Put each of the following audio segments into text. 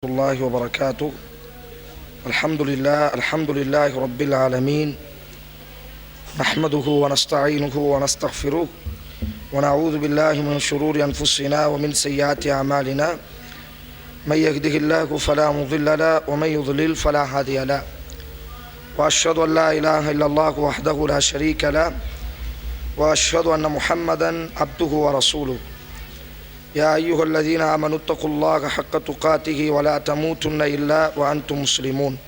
الله وبركاته. الحمد لله رب العالمين، نحمده ونستعينه ونستغفره ونعوذ بالله من شرور أنفسنا ومن سيئات أعمالنا، من يهده الله فلا مضل له ومن يضلل فلا هادي له، وأشهد أن لا إله إلا الله وحده لا شريك له، وأشهد أن محمدا عبده ورسوله. يا أيها الذين آمنوا اتقوا الله حق تقاته ولا تموتن إلا وأنتم مسلمون.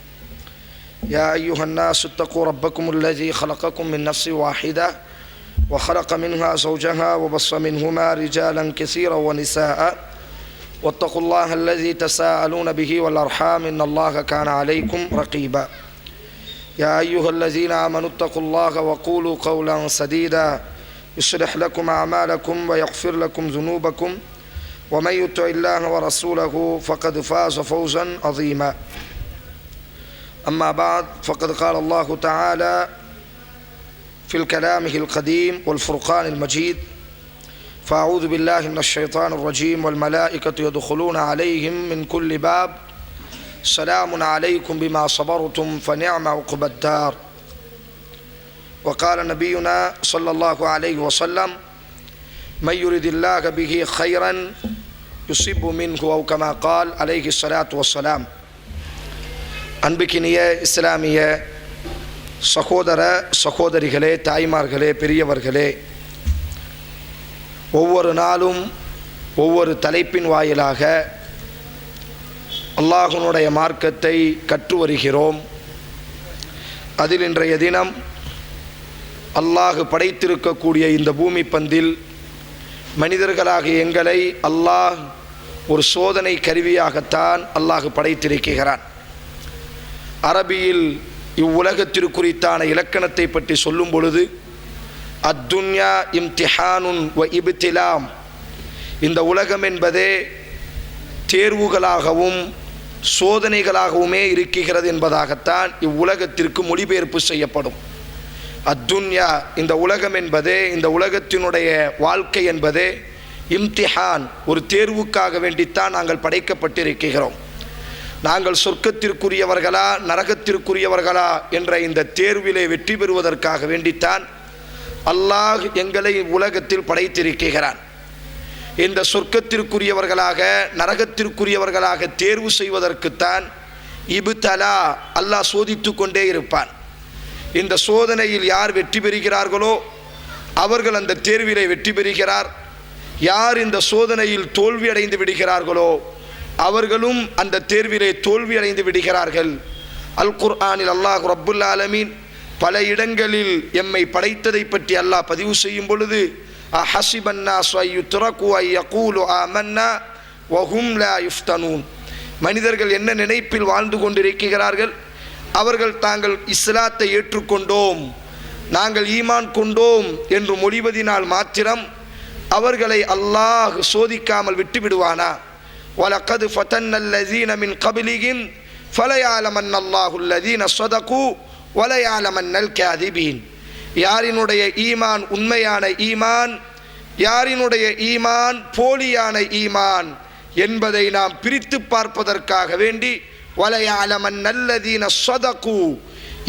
يا أيها الناس اتقوا ربكم الذي خلقكم من نفس واحدة وخلق منها زوجها وبص منهما رجالا كثيرا ونساء، واتقوا الله الذي تساءلون به والأرحام إن الله كان عليكم رقيبا. يا أيها الذين آمنوا اتقوا الله وقولوا قولا سديدا يصلح لكم أعمالكم ويغفر لكم ذنوبكم، ومن يطع الله ورسوله فقد فاز فوزا عظيما. أما بعد، فقد قال الله تعالى في كلامه القديم والفرقان المجيد: فأعوذ بالله من الشيطان الرجيم والملائكة يدخلون عليهم من كل باب سلام عليكم بما صبرتم فنعم عقبى الدار. وقال نبينا صلى الله عليه وسلم: من يرد الله به خيرا يصيب منه أو كما قال عليه الصلاة والسلام. அன்பிக்கினிய இஸ்லாமிய சகோதர சகோதரிகளே, தாய்மார்களே, பெரியவர்களே, ஒவ்வொரு நாளும் ஒவ்வொரு தலைப்பின் வாயிலாக அல்லாஹ்வுடைய மார்க்கத்தை கற்று வருகிறோம். அதில் இன்றைய தினம் அல்லாஹ் படைத்திருக்கக்கூடிய இந்த பூமி பந்தில் மனிதர்களாகிய எங்களை அல்லாஹ் ஒரு சோதனை கருவியாகத்தான் அல்லாஹ் படைத்திருக்கிறான். அரபியில் இவ்வுலகத்திற்குறித்தான இலக்கணத்தை பற்றி சொல்லும் பொழுது, அத்துன்யா இம்திஹானுன் வ இப்திலாம், இந்த உலகம் என்பதே தேர்வுகளாகவும் சோதனைகளாகவுமே இருக்கிறது என்பதாகத்தான் இவ்வுலகத்திற்கு மொழிபெயர்ப்பு செய்யப்படும். அத்துன்யா, இந்த உலகம் என்பதே, இந்த உலகத்தினுடைய வாழ்க்கை என்பதே இம்திஹான், ஒரு தேர்வுக்காக வேண்டித்தான் நாங்கள் படைக்கப்பட்டிருக்கிறோம். நாங்கள் சொர்க்கத்திற்குரியவர்களா நரகத்திற்குரியவர்களா என்ற இந்த தேர்விலே வெற்றி பெறுவதற்காக வேண்டித்தான் அல்லாஹ் எங்களை உலகத்தில் படைத்திருக்கிறான். இந்த சொர்க்கத்திற்குரியவர்களாக நரகத்திற்குரியவர்களாக தேர்வு செய்வதற்குத்தான் இப்தலா, அல்லாஹ் சோதித்து கொண்டே இருப்பான். இந்த சோதனையில் யார் வெற்றி பெறுகிறார்களோ அவர்கள் அந்த தேர்விலே வெற்றி பெறுகிறார். யார் இந்த சோதனையில் தோல்வி அடைந்து விடுகிறார்களோ அவர்களும் அந்த தேர்விலே தோல்வி அடைந்து விடுகிறார்கள். அல் குர்ஆனில் அல்லாஹ் ரப்புல் ஆலமீன் பல இடங்களில் எம்மை படைத்ததை பற்றி அல்லாஹ் பதிவு செய்யும் பொழுது, அஹஸிபன்னாஸு அய்யுத்ரகு அய்யகூலு ஆமன்னா வஹும் லா யுஃப்தனூன், மனிதர்கள் என்ன நினைப்பில் வாழ்ந்து கொண்டிருக்கிறார்கள், அவர்கள் தாங்கள் இஸ்லாத்தை ஏற்றுக்கொண்டோம், நாங்கள் ஈமான் கொண்டோம் என்று மொழிவதினால் மாத்திரம் அவர்களை அல்லாஹ் சோதிக்காமல் விட்டு விடுவானா? வலகது ஃபதன்னல்லதீன மின் கப்லிஹிம் ஃபலயஅலமன்னல்லாஹுல்லதீன ஸதகு வலயஅலமன்னல் காதிபீன். யாரினுடைய ஈமான் உண்மையான ஈமான், யாரினுடைய ஈமான் போலியான ஈமான் என்பதை நாம் பிரித்து பார்ப்பதற்காக வேண்டி வலயஅலமன்னல்லதீன ஸதகு,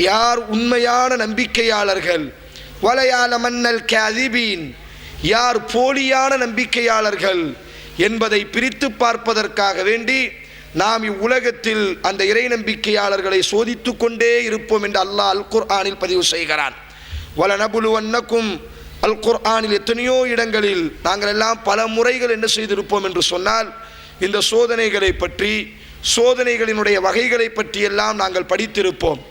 யார் உண்மையான நம்பிக்கையாளர்கள், வலயஅலமன்னல் காதிபீன், யார் போலியான நம்பிக்கையாளர்கள் என்பதை பிரித்து பார்ப்பதற்காக வேண்டி நாம் இவ்வுலகத்தில் அந்த இறை நம்பிக்கையாளர்களை சோதித்து கொண்டே இருப்போம் என்று அல்லாஹ் அல் குர்ஆனில் பதிவு செய்கிறான். வலனபுலுவன்னக்கும், அல் குர்ஆனில் எத்தனையோ இடங்களில் நாங்கள் எல்லாம் பல முறைகள் என்ன செய்திருப்போம் என்று சொன்னால், இந்த சோதனைகளை பற்றி, சோதனைகளினுடைய வகைகளை பற்றியெல்லாம் நாங்கள் படித்திருப்போம்.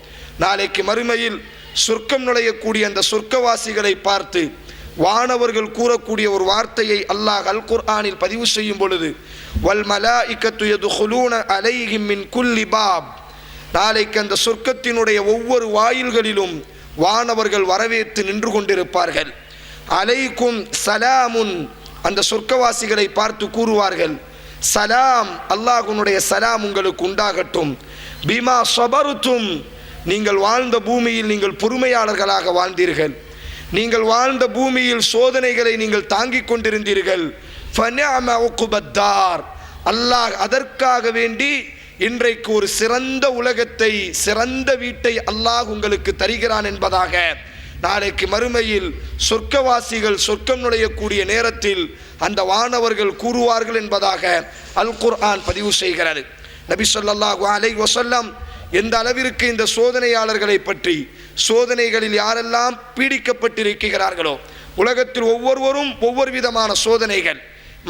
நாளைக்கு மறுமையில் சொர்க்கம் நுழையக்கூடிய அந்த சொர்க்கவாசிகளை பார்த்து வானவர்கள் கூறக்கூடிய ஒரு வார்த்தையை அல்லாஹ் அல் குர்ஆனில் பதிவு செய்யும் பொழுது, வல் மலாயிகத்து யதுகுலூன அலைஹிம் மின் குல்லி பாப், நாளைக்கு அந்த சொர்க்கத்தினுடைய ஒவ்வொரு வாயில்களிலும் வானவர்கள் வரவேற்று நின்று கொண்டிருப்பார்கள். அலைக்கும் சலாமுன், அந்த சொர்க்கவாசிகளை பார்த்து கூறுவார்கள், சலாம், அல்லாஹ்வுடைய சலாம் உங்களுக்கு உண்டாகட்டும். பிமா ஸபர்தும், நீங்கள் வாழ்ந்த பூமியில் நீங்கள் பொறுமையாளர்களாக வாழ்ந்தீர்கள், நீங்கள் வாழ்ந்த பூமியில் சோதனைகளை நீங்கள் தாங்கிக் கொண்டிருந்தீர்கள். ஃபனிஅம உக்பத்தார், அல்லாஹ் அதற்காக வேண்டி இன்றைக்கு ஒரு சிறந்த உலகத்தை, சிறந்த வீட்டை அல்லாஹ் உங்களுக்கு தருகிறான் என்பதாக நாளைக்கு மறுமையில் சொர்க்கவாசிகள் சொர்க்கம் நுழையக்கூடிய நேரத்தில் அந்த வானவர்கள் கூறுவார்கள் என்பதாக அல் குர்ஆன் பதிவு செய்கிறது. நபி ஸல்லல்லாஹு அலைஹி வஸல்லம் எந்த அளவிற்கு இந்த சோதனையாளர்களை பற்றி, சோதனைகளில் யாரெல்லாம் பீடிக்கப்பட்டிருக்கிறார்களோ, உலகத்தில் ஒவ்வொருவரும் ஒவ்வொரு விதமான சோதனைகள்.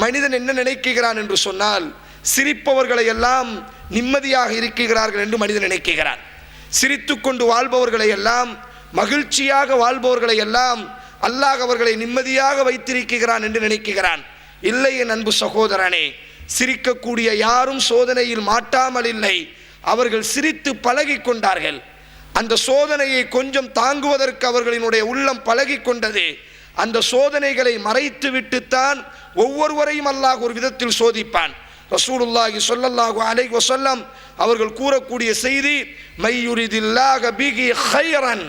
மனிதன் என்ன நினைக்கிறான் என்று சொன்னால், சிரிப்பவர்களை எல்லாம் நிம்மதியாக இருக்கிறார்கள் என்று மனிதன் நினைக்கிறான். சிரித்து கொண்டு வாழ்பவர்களை எல்லாம், மகிழ்ச்சியாக வாழ்பவர்களை எல்லாம் அல்லாஹ் அவர்களை நிம்மதியாக வைத்திருக்கிறான் என்று நினைக்கிறான். இல்லை என் அன்பு சகோதரனே, சிரிக்கக்கூடிய யாரும் சோதனையில் மாட்டாமல் இல்லை. அவர்கள் சிரித்து பழகி கொண்டார்கள். அந்த சோதனையை கொஞ்சம் தாங்குவதற்கு அவர்களினுடைய உள்ளம் பழகி கொண்டது. அந்த சோதனைகளை மறைத்து விட்டுத்தான் ஒவ்வொருவரையும் அல்லாஹ் ஒரு விதத்தில் சோதிப்பான். ரசூலுல்லாஹி ஸல்லல்லாஹு அலைஹி வஸல்லம் அவர்கள் கூறக்கூடிய செய்தி, மையுரிதில்லாஹ பிஹி கைரன்,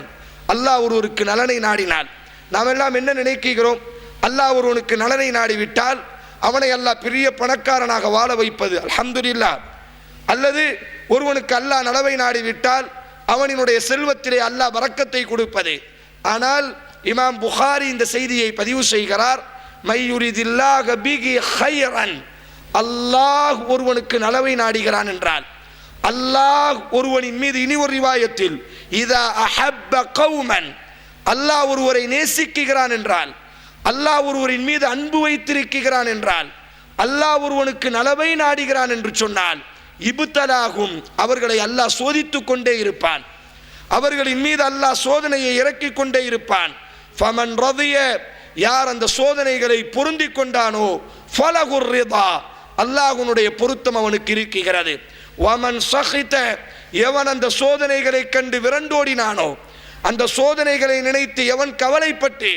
அல்லாஹ் ஒருவருக்கு நலனை நாடினால். நாம் எல்லாம் என்ன நினைக்கிறோம்? அல்லாஹ் ஒருவனுக்கு நலனை நாடிவிட்டால் அவனை அல்லாஹ் பெரிய பணக்காரனாக வாழ வைப்பது, அல்ஹம்துலில்லாஹ். அல்லது ஒருவனுக்கு அல்லாஹ் நலவை நாடிவிட்டால் அவனினுடைய செல்வத்திலே அல்லாஹ் பரக்கத்தை கொடுப்பது. ஆனால் இமாம் புகாரி இந்த செய்தியை பதிவு செய்கிறார், மையுரிதில்லாஹ பிஹி கைரன், அல்லாஹ் ஒருவனுக்கு நலவை நாடுகிறான் என்றால், அல்லாஹ் ஒருவனின் மீது இனி ஒரு ரிவாயத்தில் இதா அஹப்ப கௌமன், அல்லாஹ் ஒருவரை நேசிக்கிறான் என்றால், அல்லாஹ் ஒருவரின் மீது அன்பு வைத்திருக்கிறான் என்றால், அல்லாஹ் ஒருவனுக்கு நலவை நாடுகிறான் என்று சொன்னால், இப்தலாகும், அவர்களை அல்லாஹ் சோதித்துக் கொண்டே இருப்பான். அவர்களின் மீது அல்லாஹ் சோதனையை இறக்கிக் கொண்டே இருப்பான். ஃபமன் ரதிய, யார் அந்த சோதனைகளை பொருந்தி கொண்டானோ, ஃபலகுர் ரிதா, அல்லாஹ்வுடைய பொருத்தம் அவனுக்கு இருக்கிறது. வமன் சஹித, எவன் அந்த சோதனைகளை கண்டு விரண்டோடினானோ, அந்த சோதனைகளை நினைத்து எவன் கவலைப்பட்டு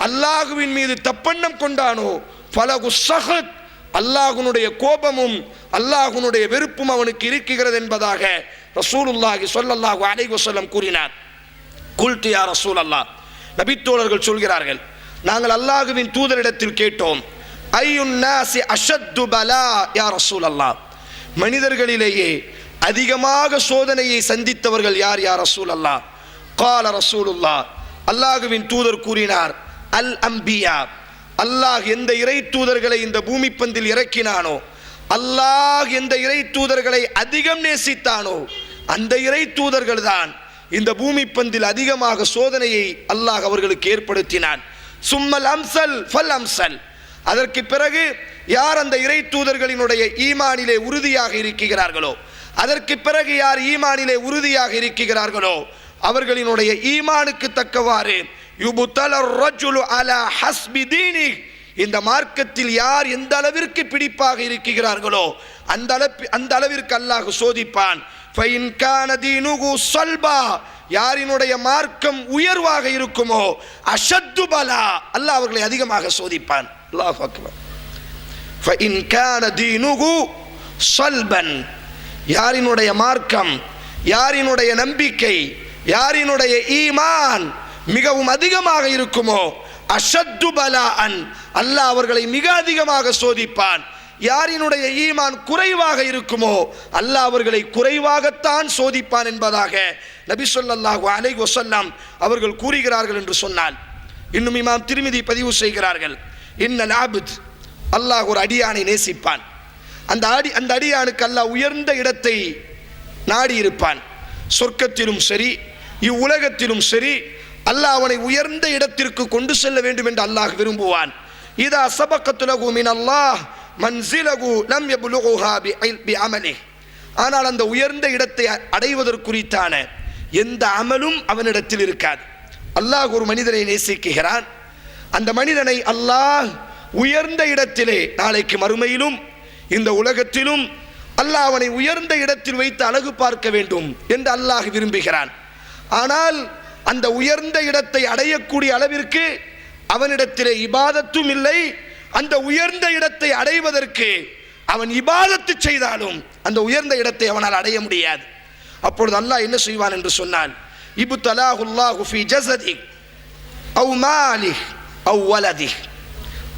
அல்லாஹுவின் மீது தப்பெண்ணம் கொண்டானோ, ஃபலகு சஹத், அல்லாஹ்வுடைய கோபமும் அல்லாஹ்வுடைய வெறுப்பும் அவனுக்கு இருக்கிறது என்பதாக ரசூலுல்லாஹி ஸல்லல்லாஹு அலைஹி வஸல்லம் கூறினார். குல்து யா ரசூலல்லாஹ், நபித்தோழர்கள் சொல்கிறார்கள், நாங்கள் அல்லாஹ்வின் தூதரிடத்தில் கேட்டோம், ஐயுன் நாஸி அஷத்து பலா யா ரசூலல்லாஹ், மனிதர்களிலேயே அதிகமாக சோதனையை சந்தித்தவர்கள் யார் யா ரசூலல்லாஹ்? கால ரசூலுல்லாஹ், அல்லாஹ்வின் தூதர் கூறினார், அல் அம்பியா, அல்லாஹ் எந்த இறை தூதர்களை இந்த பூமி பந்தில் இறக்கினானோ, அல்லாஹ் எந்த இறை தூதர்களை அதிகம் நேசித்தானோ, அந்த இறை தூதர்கள் தான் இந்த பூமி பந்தில் அதிகமாக சோதனையை அல்லாஹ் அவர்களுக்கு ஏற்படுத்தினான். சும்மல் அம்சல் ஃபல் அம்சல், அதற்கு பிறகு யார் அந்த இறை தூதர்களினுடைய ஈமானிலே உறுதியாக இருக்கிறார்களோ, அதற்கு பிறகு யார் ஈமானிலே உறுதியாக இருக்கிறார்களோ, அவர்களினுடைய ஈமானுக்கு தக்கவாறு யுபுத்தலர் ரஜுலு அலா ஹஸ்பி தீனி, இந்த மார்க்கத்தில் யார் எந்த அளவிற்கு பிடிப்பாக இருக்கிறார்களோ அந்த அளவிற்கு அல்லாஹ் சோதிப்பான். ஃபைன் கான தீனுஹு ஸல்பா, யாரினுடைய மார்க்கம் உயர்வாக இருக்குமோ, அஷத்து பலா, அல்லாஹ் அவர்களை அதிகமாக சோதிப்பான். அல்லாஹு அக்பர். ஃபைன் கான தீனுஹு ஸல்பன், யாரினுடைய மார்க்கம், யாரினுடைய நம்பிக்கை, யாரினுடைய ஈமான் மிகவும் அதிகமாக இருக்குமோ, அஷத்து பலாஅன், அல்லாஹ் அவர்களை மிக அதிகமாக சோதிப்பான். யாரினுடைய ஈமான் குறைவாக இருக்குமோ, அல்லாஹ் அவர்களை குறைவாகத்தான் சோதிப்பான் என்பதாக நபி ஸல்லல்லாஹு அலைஹி வஸல்லம் அவர்கள் கூறுகிறார்கள் என்று சொன்னால், இன்னும் இமாம் திர்மிதி பதிவு செய்கிறார்கள், இன்னல் அப்த், அல்லாஹ் ஒரு அடியானை நேசிப்பான். அந்த அடியானுக்கு அல்லாஹ் உயர்ந்த இடத்தை நாடி இருப்பான். சொர்க்கத்திலும் சரி இவ்வுலகத்திலும் சரி அல்லாஹ் அவனை உயர்ந்த இடத்திற்கு கொண்டு செல்ல வேண்டும் என்று அல்லாஹ் விரும்புவான். இதா சபகத்து லஹு மின் அல்லாஹ் மன்சிலஹு லம் யப்லுகுஹா பிஅமலிஹி, ஆனால் அந்த உயர்ந்த இடத்தை அடைவதற்குரித்தான எந்த அமலும் அவனிடத்தில் இருக்காது. அல்லாஹ் ஒரு மனிதனை நேசிக்கிறான். அந்த மனிதனை அல்லாஹ் உயர்ந்த இடத்திலே நாளைக்கு மறுமையிலும் இந்த உலகத்திலும் அல்லாஹ் அவனை உயர்ந்த இடத்தில் வைத்து அழகு பார்க்க வேண்டும் என்று அல்லாஹ் விரும்புகிறான். ஆனால் அந்த உயர்ந்த இடத்தை அடையக்கூடிய அளவிற்கு அவனிடத்திலே இபாதத்தும் இல்லை. அந்த உயர்ந்த இடத்தை அடைவதற்கு அவன் இபாதத்து செய்தாலும் அந்த உயர்ந்த இடத்தை அவனால் அடைய முடியாது. அப்பொழுது அல்லாஹ் என்ன செய்வான் என்று சொன்னால், இப்தலாஹுல்லாஹு ஃபீ ஜஸதிஹ் அவ் மாலிஹ் அவ் வலதிஹ்,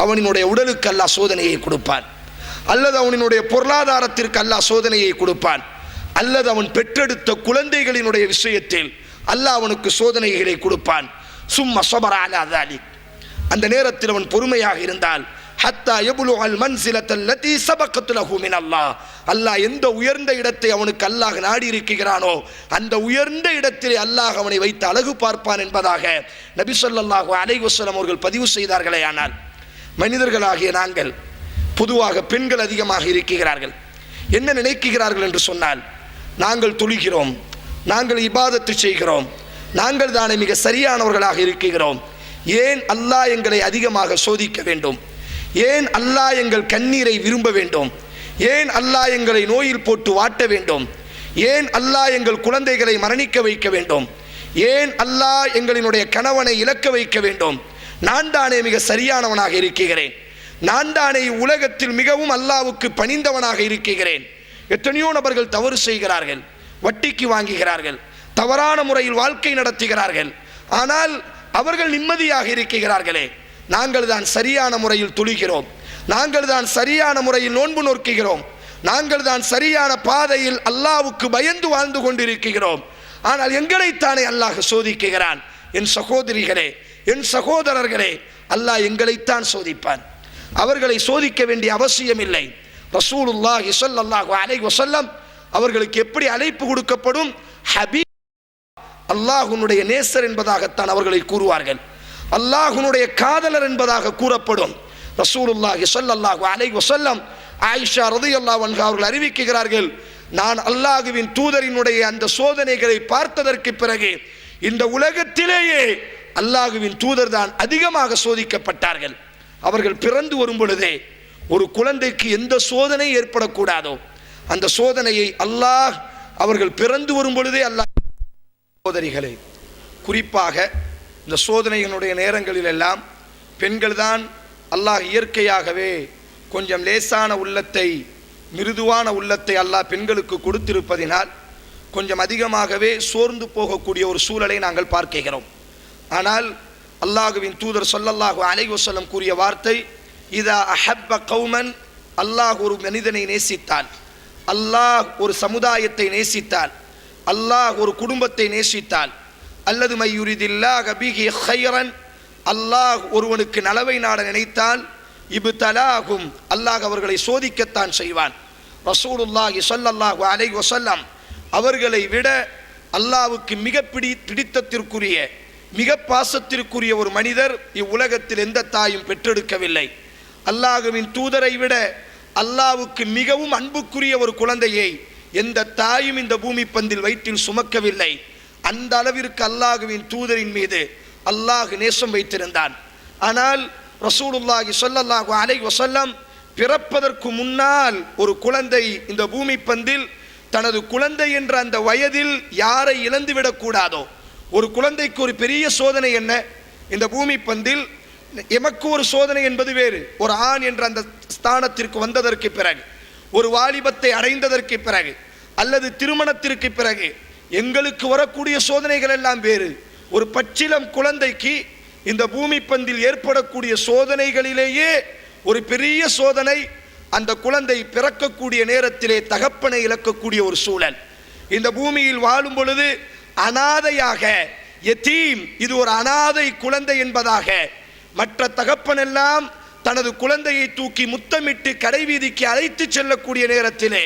அவனினுடைய உடலுக்கு அல்லாஹ் சோதனையை கொடுப்பான், அல்லது அவனினுடைய பொருளாதாரத்திற்கு அல்லாஹ் சோதனையை கொடுப்பான், அல்லது அவன் பெற்றெடுத்த குழந்தைகளினுடைய விஷயத்தில் அல்லாஹ் அவனுக்கு சோதனைகளை கொடுப்பான். சும்மா ஸபர அலா ஸாலிக், அந்த நேரத்தில் அவன் பொறுமையாக இருந்தால் ஹத்தா யப்லுகல் மன்சிலத்தல்லதி சபகத் லஹு மினல்லாஹ், அல்லாஹ் எந்த உயர்ந்த இடத்தை அவனுக்கு அல்லாஹ் நாடி இருக்கிறானோ அந்த உயர்ந்த இடத்திலே அல்லாஹ் அவனை வைத்து அழகு பார்ப்பான் என்பதாக நபி ஸல்லல்லாஹு அலைஹி வஸல்லம் அவர்கள் பதிவு செய்தார்களே. ஆனால் மனிதர்களாகிய நாங்கள் பொதுவாக பெண்கள் அதிகமாக இருக்கிறார்கள். என்ன நினைக்கிறார்கள் என்று சொன்னால், நாங்கள் தொழுகிறோம், நாங்கள் இபாதத்து செய்கிறோம், நாங்கள் தானே மிக சரியானவர்களாக இருக்கிறோம், ஏன் அல்லாஹ் எங்களை அதிகமாக சோதிக்க வேண்டும், ஏன் அல்லாஹ் எங்கள் கண்ணீரை விரும்ப வேண்டும், ஏன் அல்லாஹ் எங்களை நோயில் போட்டு வாட்ட வேண்டும், ஏன் அல்லாஹ் எங்கள் குழந்தைகளை மரணிக்க வைக்க வேண்டும், ஏன் அல்லாஹ் எங்களினுடைய கணவனை இழக்க வைக்க வேண்டும், நான் தானே மிக சரியானவனாக இருக்கிறேன், நான் தானே உலகத்தில் மிகவும் அல்லாஹ்வுக்கு பணிந்தவனாக இருக்கிறேன். எத்தனையோ நபர்கள் தவறு செய்கிறார்கள், வட்டிக்கு வாங்குகிறார்கள், தவறான முறையில் வாழ்க்கை நடத்துகிறார்கள், ஆனால் அவர்கள் நிம்மதியாக இருக்கிறார்களே. நாங்கள் தான் சரியான முறையில் தொழுகிறோம், நாங்கள் தான் சரியான முறையில் நோன்பு நோக்குகிறோம், நாங்கள் தான் சரியான பாதையில் அல்லாஹ்வுக்கு பயந்து வாழ்ந்து கொண்டிருக்கிறோம், ஆனால் எங்களைத்தானே அல்லாஹ் சோதிக்கிறான். என் சகோதரிகளே, என் சகோதரர்களே, அல்லாஹ் எங்களைத்தான் சோதிப்பான். அவர்களை சோதிக்க வேண்டிய அவசியம் இல்லை. ரசூலுல்லாஹி ஸல்லல்லாஹு அலைஹி வஸல்லம் அவர்களுக்கு எப்படி அழைப்பு கொடுக்கப்படும்? ஹபீப், அல்லாஹ்வுடைய நேசர் என்பதாகத்தான் அவர்களை கூறுவார்கள், அல்லாஹ்வுடைய காதலர் என்பதாக கூறப்படும். ரசூலுல்லாஹி ஸல்லல்லாஹு அலைஹி வஸல்லம் ஆயிஷா ரலியல்லாஹு அன்ஹா அவர்கள் அறிவிக்கிறார்கள், நான் அல்லாஹ்வின் தூதரினுடைய அந்த சோதனைகளை பார்த்ததற்கு பிறகு இந்த உலகத்திலேயே அல்லாஹ்வின் தூதர் தான் அதிகமாக சோதிக்கப்பட்டார்கள். அவர்கள் பிறந்து வரும் பொழுதே ஒரு குழந்தைக்கு எந்த சோதனை ஏற்படக்கூடாதோ அந்த சோதனையை அல்லாஹ் அவர்கள் பிறந்து வரும் பொழுதே அல்லாஹ். சோதரிகளே, குறிப்பாக இந்த சோதனைகளுடைய நேரங்களில் எல்லாம் பெண்கள் தான் அல்லாஹ் இயற்கையாகவே கொஞ்சம் லேசான உள்ளத்தை, மிருதுவான உள்ளத்தை அல்லாஹ் பெண்களுக்கு கொடுத்திருப்பதினால் கொஞ்சம் அதிகமாகவே சோர்ந்து போகக்கூடிய ஒரு சூழலை நாங்கள் பார்க்கிறோம். ஆனால் அல்லாஹ்வின் தூதர் ஸல்லல்லாஹு அலைஹி வஸல்லம் கூறிய வார்த்தை, இதா அஹப்ப கௌமன், அல்லாஹ் ஒரு மனிதனை நேசித்தால், அல்லாஹ் ஒரு சமுதாயத்தை நேசித்தால், அல்லாஹ் ஒரு குடும்பத்தை நேசித்தால், அல்லது மையுரிதில்லாஹ பிஹி கைரன், அல்லாஹ் ஒருவனுக்கு நலவை நாட நினைத்தால், இப்தலாஹும், அல்லாஹ் அவர்களை சோதிக்கத்தான் செய்வான். ரசூலுல்லாஹி ஸல்லல்லாஹு அலைஹி வஸல்லம் அவர்களை விட அல்லாஹ்வுக்கு மிக பிடித்தத்திற்குரிய, மிக பாசத்திற்குரிய ஒரு மனிதர் இவ்வுலகத்தில் எந்த தாயும் பெற்றெடுக்கவில்லை. அல்லாஹ்வின் தூதரை விட அல்லாஹ்வுக்கு மிகவும் அன்புக்குரிய ஒரு குழந்தையை எந்த தாயும் இந்த பூமி பந்தில் வயிற்றில் சுமக்கவில்லை. அந்த அளவிற்கு அல்லாஹ்வின் தூதரின் மீது அல்லாஹ் நேசம் வைத்திருந்தான். ஆனால் ரசூலுல்லாஹி ஸல்லல்லாஹு அலைஹி வஸல்லம் பிறப்பதற்கு முன்னால் ஒரு குழந்தை இந்த பூமி பந்தில் தனது குழந்தை என்ற அந்த வயதில் யாரை இழந்துவிடக்கூடாதோ, ஒரு குழந்தைக்கு ஒரு பெரிய சோதனை என்ன? இந்த பூமி பந்தில் எமக்கு ஒரு சோதனை என்பது வேறு. ஒரு ஆண் என்ற அந்த ஸ்தானத்திற்கு வந்ததற்கு பிறகு, ஒரு வாலிபத்தை அடைந்ததற்கு பிறகு, அல்லது திருமணத்திற்கு பிறகு எங்களுக்கு வரக்கூடிய சோதனைகள் எல்லாம் வேறு. ஒரு பச்சிளம் குழந்தைக்கு இந்த பூமி பந்தில் ஏற்படக்கூடிய சோதனைகளிலேயே ஒரு பெரிய சோதனை, அந்த குழந்தை பிறக்கக்கூடிய நேரத்திலே தகப்பனை இழக்கக்கூடிய ஒரு சூழல். இந்த பூமியில் வாழும் பொழுது அனாதையாக, யதீம், இது ஒரு அனாதை குழந்தை என்பதாக மற்ற தகப்பனெல்லாம் தனது குழந்தையை தூக்கி முத்தமிட்டு கடைவீதிக்கு அழைத்து செல்லக்கூடிய நேரத்திலே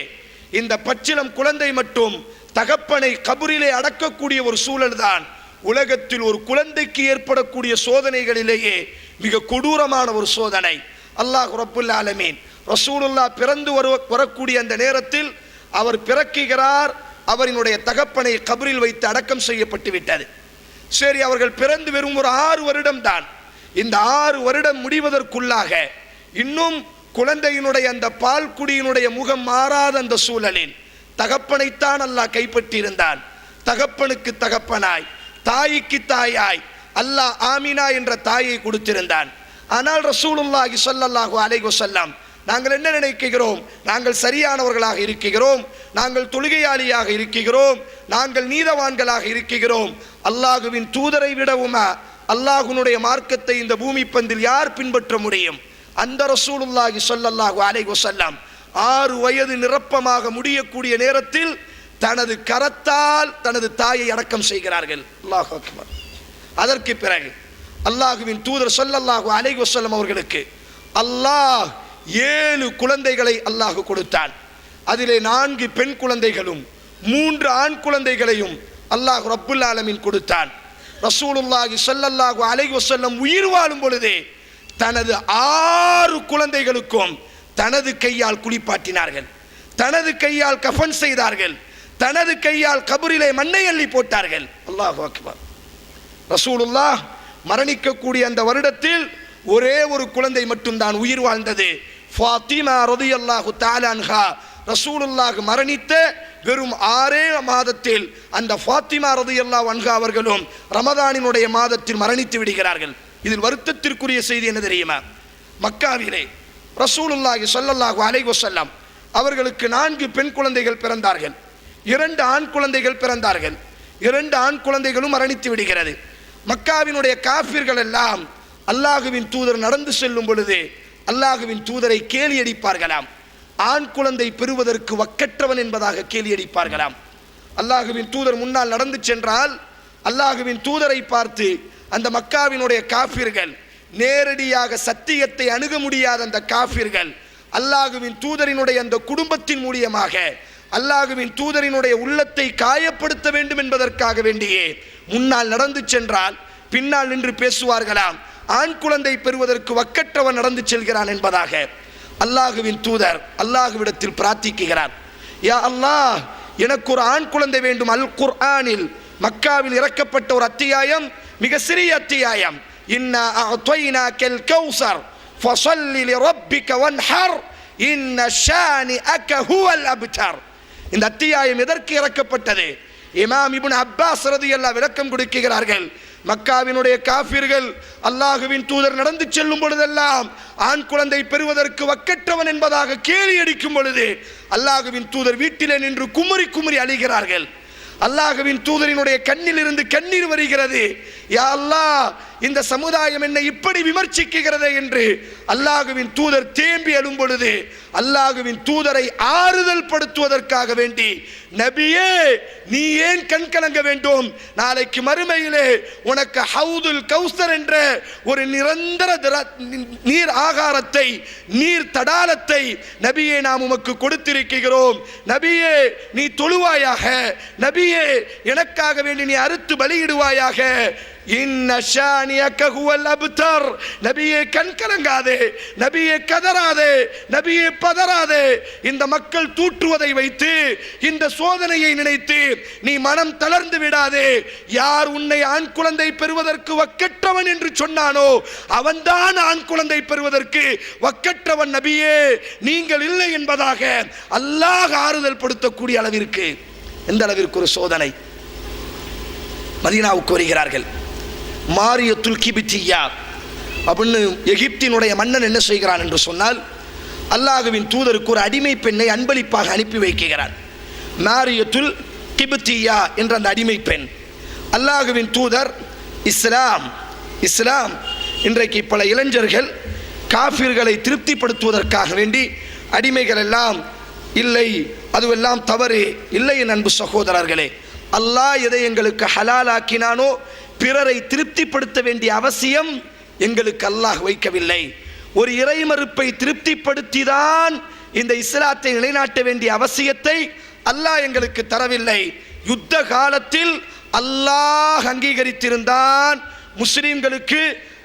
இந்த பச்சிளம் குழந்தை மட்டும் தகப்பனை கபரிலே அடக்கக்கூடிய ஒரு சூழல் தான் உலகத்தில் ஒரு குழந்தைக்கு ஏற்படக்கூடிய சோதனைகளிலேயே மிக கொடூரமான ஒரு சோதனை. அல்லாஹ் ரப்புல் ஆலமீன் ரசூலுல்லாஹ் பிறந்து வரக்கூடிய அந்த நேரத்தில் அவர் பிறக்குகிறார், அவரினுடைய தகப்பனை கபரில் வைத்து அடக்கம் செய்யப்பட்டு விட்டது. சரி, அவர்கள் பிறந்து வெறும் ஒரு 6 வருடம் தான். இந்த 6 வருடம் முடிவதற்குள்ளாக இன்னும் குழந்தையினுடைய அந்த பால் குடியினுடைய முகம் மாறாத அந்த சூழலில் தகப்பனைத்தான் அல்லாஹ் கைப்பற்றியிருந்தான். தகப்பனுக்கு தகப்பனாய், தாய்க்கு தாயாய் அல்லாஹ் ஆமினா என்ற தாயை கொடுத்திருந்தான். ஆனால் ரசூலுல்லாஹி ஸல்லல்லாஹு அலைஹி வஸல்லம் நாங்கள் என்ன நினைக்கிறோம்? நாங்கள் சரியானவர்களாக இருக்கிறோம், நாங்கள் தொழுகையாளியாக இருக்கிறோம், நாங்கள் நீதவான்களாக இருக்கிறோம். அல்லாஹ்வின் தூதரை விடவுமா அல்லாஹ்வுடைய மார்க்கத்தை இந்த பூமி பந்தில் யார் பின்பற்ற முடியும்? அந்த ரசூலுல்லாஹி ஸல்லல்லாஹு அலைஹி வஸல்லம் 6 வயது நிரப்பமாக முடியக்கூடிய நேரத்தில் தனது கரத்தால் தனது தாயை அடக்கம் செய்கிறார்கள். அல்லாஹ் அக்பர். அதற்கு பிறகு அல்லாஹுவின் தூதர் ஸல்லல்லாஹு அலைஹி வஸல்லம் அவர்களுக்கு அல்லாஹ் 7 குழந்தைகளை அல்லாஹ் கொடுத்தான். அதிலே 4 பெண் குழந்தைகளும் 3 ஆண் குழந்தைகளையும் அல்லாஹ் ரப்புல் ஆலமீன் கொடுத்தான். ரசூலுல்லாஹி ஸல்லல்லாஹு அலைஹி வஸல்லம் உயிர் வாழும் பொழுதே தனது 6 குழந்தைகளுக்கும் தனது கையால் குளிப்பாட்டினார்கள், தனது கையால் கஃன் செய்தார்கள், தனது கையால் கபரிலே மண்ணை அள்ளி போட்டார்கள். அல்லாஹு அக்பர். ரசூலுல்லாஹ் மரணிக்கக்கூடிய அந்த வருடத்தில் ஒரே ஒரு குழந்தை மட்டும்தான் உயிர் வாழ்ந்தது. ஃபாத்திமா ரலியல்லாஹு தஆலா அன்ஹா ரசூலுல்லாஹ் மரணித்த வெறும் 6 மாதத்தில் அந்த ஃபாத்திமா ரலியல்லாஹு அன்ஹா அவர்களும் ரமதானினுடைய மாதத்தில் மரணித்து விடுகிறார்கள். இதில் வருத்தத்திற்குரிய செய்தி என்ன தெரியுமா? மக்காவிலே ரசூலுல்லாஹி ஸல்லல்லாஹு அலைஹி வஸல்லம் அவர்களுக்கு 4 பெண் குழந்தைகள் பிறந்தார்கள், 2 ஆண் குழந்தைகள் பிறந்தார்கள். 2 ஆண் குழந்தைகளும் மரணித்து விடுகிறது. மக்காவினுடைய காஃபிர்கள் எல்லாம் அல்லாஹுவின் தூதர் நடந்து செல்லும் பொழுது அல்லாஹுவின் தூதரை கேலி அடிப்பார்களாம். ஆண் குழந்தை பெறுவதற்கு வக்கற்றவன் என்பதாக கேலி அடிப்பார்களாம். அல்லாஹுவின் தூதர் முன்னால் நடந்து சென்றால் அல்லாஹுவின் தூதரை பார்த்து அந்த மக்காவினுடைய காஃபிர்கள், நேரடியாக சத்தியத்தை அணுக முடியாத அந்த காஃபிர்கள், அல்லாஹுவின் தூதரினுடைய அந்த குடும்பத்தின் மூலியமாக அல்லாஹுவின் தூதரினுடைய உள்ளத்தை காயப்படுத்த வேண்டும் என்பதற்காக வேண்டியே முன்னால் நடந்து சென்றால் பின்னால் நின்று பேசுவார்களாம். ஆண் குழந்தை பெறுவதற்கு வக்கற்றவன் நடந்து செல்கிறான் என்பதாக. அல்லாஹுவின் தூதர் அல்லாஹுவிடத்தில் பிரார்த்திக்கிறார், யா அல்லாஹ், எனக்கு ஒரு ஆண் குழந்தை வேண்டும். அல் குர்ஆனில் மக்காவில் இறக்கப்பட்ட ஒரு அத்தியாயம், மிக சிறிய அத்தியாயம், இன்னா அஅதைனாக்கல் கௌஸர் ஃபஸல்லி லிரப்பிக வன்ஹர் இன்ன ஷானிஅக ஹுவல் அப்தர். இந்த அத்தியாயம் எதற்கு இறக்கப்பட்டது? இமாம் இப்னு அப்பாஸ் ரலியல்லாஹு விளக்கம் கொடுக்கிறார்கள். மக்காவினுடைய காஃபிர்கள் அல்லாஹுவின் தூதர் நடந்து செல்லும் பொழுதெல்லாம் ஆண் குழந்தை பெறுவதற்கு வக்கற்றவன் என்பதாக கேலி அடிக்கும் பொழுது அல்லாஹுவின் தூதர் வீட்டிலே நின்று குமுறி குமுறி அழுகிறார்கள். அல்லாஹுவின் தூதரினுடைய கண்ணில் இருந்து கண்ணீர் வருகிறது. யா அல்லாஹ், இந்த சமுதாயம் என்னை இப்படி விமர்சிக்கிறது என்று அல்லாஹுவின் தூதர் தேம்பி அழும் பொழுது அல்லாஹுவின் தூதரை ஆறுதல் படுத்துவதற்காக வேண்டி, நபியே, நீ ஏன் கண்கலங்க வேண்டும்? நாளைக்கு மறுமையிலே உனக்கு ஹவுதுல் கௌசர் என்ற ஒரு நிரந்தர நீர் ஆகாரத்தை, நீர் தடாலத்தை நபியே நாம் உமக்கு கொடுத்திருக்கிறோம். நபியே, நீ தொழுவாயாக. நபியே, எனக்காக வேண்டி நீ அறுத்து பலியிடுவாயாக. இன்ன ஷானிஅக ஹுவல் அப்தர். நபியே, கண் கலங்காதே, நபியே கதறாதே, நபியே பதறாதே. இந்த மக்கள் தூற்றுவதை வைத்து, இந்த சோதனையை நினைத்து நீ மனம் தளர்ந்து விடாதே. யார் உன்னை ஆண் குழந்தை பெறுவதற்கு வக்கற்றவன் என்று சொன்னானோ அவன்தான் ஆண் குழந்தை பெறுவதற்கு வக்கற்றவன். நபியே, நீங்கள் இல்லை என்பதாக அல்லாஹ் ஆறுதல் படுத்தக்கூடிய அளவிற்கு, எந்த அளவிற்கு ஒரு சோதனை. மதீனாவுக்கு வருகிறார்கள். மாரியத்துல் கிபித்தியா அப்படின்னு எகிப்தினுடைய மன்னன் என்ன செய்கிறான் என்று சொன்னால், அல்லாஹுவின் தூதருக்கு ஒரு அடிமை பெண்ணை அன்பளிப்பாக அனுப்பி வைக்கிறார். மாரியத்துல் கிபித்தியா என்ற அந்த அடிமை பெண். அல்லாஹுவின் தூதர் இஸ்லாம் இன்றைக்கு பல இளைஞர்கள் காஃபிர்களை திருப்திப்படுத்துவதற்காக வேண்டி அடிமைகள் எல்லாம் இல்லை, அதுவெல்லாம் தவறு. இல்லை என் அன்பு சகோதரர்களே, அல்லாஹ் எதை எங்களுக்கு ஹலாலாக்கினானோ பிறரை திருப்திப்படுத்த வேண்டிய அவசியம் எங்களுக்கு அல்லாஹ் வைக்கவில்லை. ஒரு இறைமறுப்பை திருப்திப்படுத்திதான் இந்த இஸ்லாத்தை நிலைநாட்ட வேண்டிய அவசியத்தை அல்லாஹ் எங்களுக்கு தரவில்லை. யுத்த காலத்தில் அல்லாஹ் அங்கீகரித்திருந்தான் முஸ்லிம்களுக்கு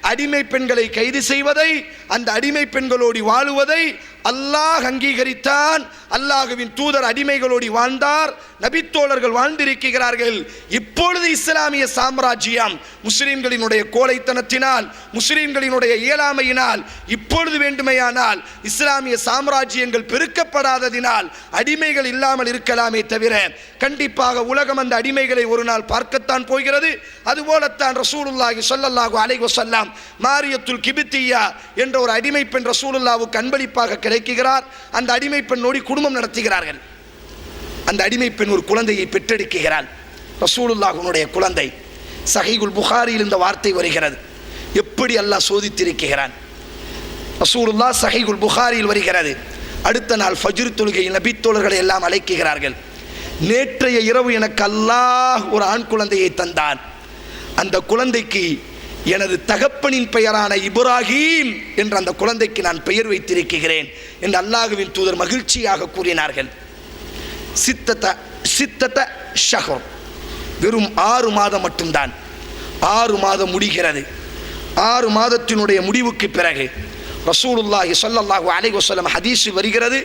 அடிமை பெண்களை கைது செய்வதை, அந்த அடிமை பெண்களோடு வாழுவதை அல்லாஹ் அங்கீகரித்தான். அல்லாஹுவின் தூதர் அடிமைகளோடு வாழ்ந்தார், நபித்தோழர்கள் வாழ்ந்திருக்கிறார்கள். இப்பொழுது இஸ்லாமிய சாம்ராஜ்யம் முஸ்லிம்களினுடைய கோழைத்தனத்தினால், முஸ்லிம்களினுடைய இயலாமையினால், இப்பொழுது வேண்டுமையானால் இஸ்லாமிய சாம்ராஜ்யங்கள் பெருக்கப்படாததினால் அடிமைகள் இல்லாமல் இருக்கலாமே தவிர, கண்டிப்பாக உலகம் அந்த அடிமைகளை ஒரு நாள் பார்க்கத்தான் போகிறது. அதுபோலத்தான் ரசூலுல்லாஹி ஸல்லல்லாஹு அலைஹி வஸல்லம் மாரியத்துல் கிபித்தியா என்ற ஒரு அடிமை பெண் ரசூலுல்லாஹ்வுக்கு அன்பளிப்பாக கிடைக்கிறார். அந்த அடிமை பெண்ணோடு குடும்பம் நடத்துகிறார்கள். அந்த அடிமை பெண் ஒரு குழந்தையை பெற்றெடுக்கிறாள். ரசூலுல்லாஹ்வுடைய குழந்தை. சஹீஹுல் புகாரியில் இந்த வார்த்தை வருகிறது. எப்படி அல்லாஹ் சோதித்திருக்கிறான். ரசூலுல்லாஹ் சஹீஹுல் புகாரியில் வருகிறது. அடுத்த நாள் ஃபஜ்ர் தொழுகையில் நபித்தோழர்களை எல்லாம் அழைக்கிறார்கள். நேற்றைய இரவு எனக்கு அல்லாஹ் ஒரு ஆண் குழந்தையை தந்தான். அந்த குழந்தைக்கு எனது தகப்பனின் பெயரான இப்ராஹீம் என்ற அந்த குழந்தைக்கு நான் பெயர் வைத்திருக்கிறேன் என்று அல்லாஹ்வின் தூதர் மகிழ்ச்சியாக கூறினார்கள். சித்தத ஷஹர், வெறும் 6 மாதம் மட்டும்தான். 6 மாதம் முடிகிறது. 6 மாதத்தினுடைய முடிவுக்கு பிறகு ரசூலுல்லாஹி ஸல்லல்லாஹு அலைஹி வஸல்லம் ஹதீஸில் வருகிறது,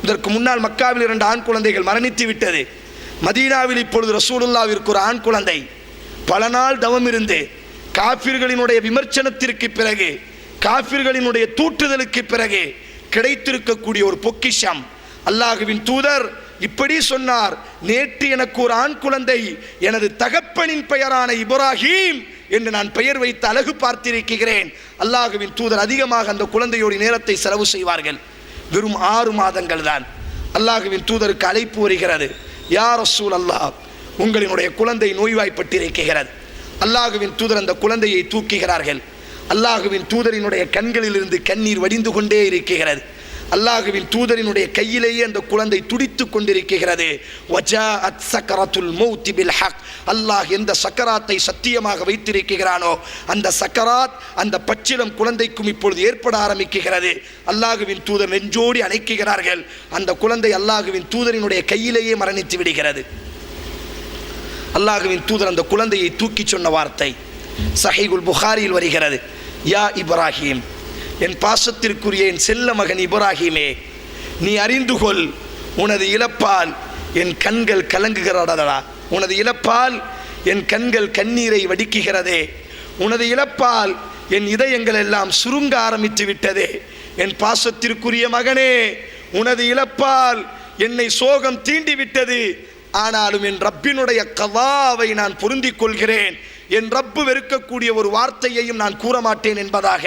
இதற்கு முன்னால் மக்காவில் 2 ஆண் குழந்தைகள் மரணித்து விட்டது. மதீனாவில் இப்பொழுது ரசூலுல்லாஹ்விற்கு ஒரு ஆண் குழந்தை. பல நாள் தவம் இருந்து காஃபிர்களினுடைய விமர்சனத்திற்கு பிறகு, காஃபிர்களினுடைய தூற்றுதலுக்கு பிறகு கிடைத்திருக்கக்கூடிய ஒரு பொக்கிஷம். அல்லாஹ்வின் தூதர் இப்படி சொன்னார், நேற்று எனக்கு ஒரு ஆண் குழந்தை, எனது தகப்பனின் பெயரான இப்ராஹீம் என்று நான் பெயர் வைத்து அழகு பார்த்திருக்கிறேன். அல்லாஹ்வின் தூதர் அதிகமாக அந்த குழந்தையோட நேரத்தை செலவு செய்வார்கள். வெறும் 6 மாதங்கள் தான். அல்லாஹ்வின் தூதருக்கு அழைப்பு வருகிறது, யா ரசூல் அல்லாஹ், உங்களினுடைய குழந்தை நோய்வாய்ப்பட்டிருக்கிறது. அல்லாஹ்வின் தூதர் அந்த குழந்தையை தூக்குகிறார்கள். அல்லாஹ்வின் தூதரினுடைய கண்களில் இருந்து கண்ணீர் வடிந்து கொண்டே இருக்கிறது. அல்லாஹ்வின் தூதரினுடைய கையிலேயே அந்த குழந்தை துடித்துக் கொண்டிருக்கிறது. வஜாஅத் சக்கரத்துல் மௌத் பில் ஹக், அல்லாஹ் எந்த சக்கராத்தை சத்தியமாக வைத்திருக்கிறானோ அந்த சக்கராத் அந்த பச்சிலம் குழந்தைக்கும் இப்பொழுது ஏற்பட ஆரம்பிக்கிறது. அல்லாஹ்வின் தூதர் நெஞ்சோடி அணைக்கிறார்கள். அந்த குழந்தை அல்லாஹ்வின் தூதரினுடைய கையிலேயே மரணித்து விடுகிறது. அல்லாஹ்வின் தூதர் அந்த குழந்தையை தூக்கி சொன்ன வார்த்தை சஹீஹுல் புகாரியில் வருகிறது, யா இப்ராஹீம், என் பாசத்திற்குரிய என் செல்ல மகன் இப்ராஹீமே, நீ அறிந்து கொள், உனது இழப்பால் என் கண்கள் கலங்குகிறதா, உனது இழப்பால் என் கண்கள் கண்ணீரை வடிக்குகிறதே, உனது இழப்பால் என் இதயங்கள் எல்லாம் சுருங்க ஆரம்பித்து விட்டதே. என் பாசத்திற்குரிய மகனே, உனது இழப்பால் என்னை சோகம் தீண்டி விட்டது. ஆனாலும் என் ரப்பினுடைய கவாவை நான் பொருந்திக் கொள்கிறேன். என் ரப்பு வெறுக்கக்கூடிய ஒரு வார்த்தையையும் நான் கூற மாட்டேன் என்பதாக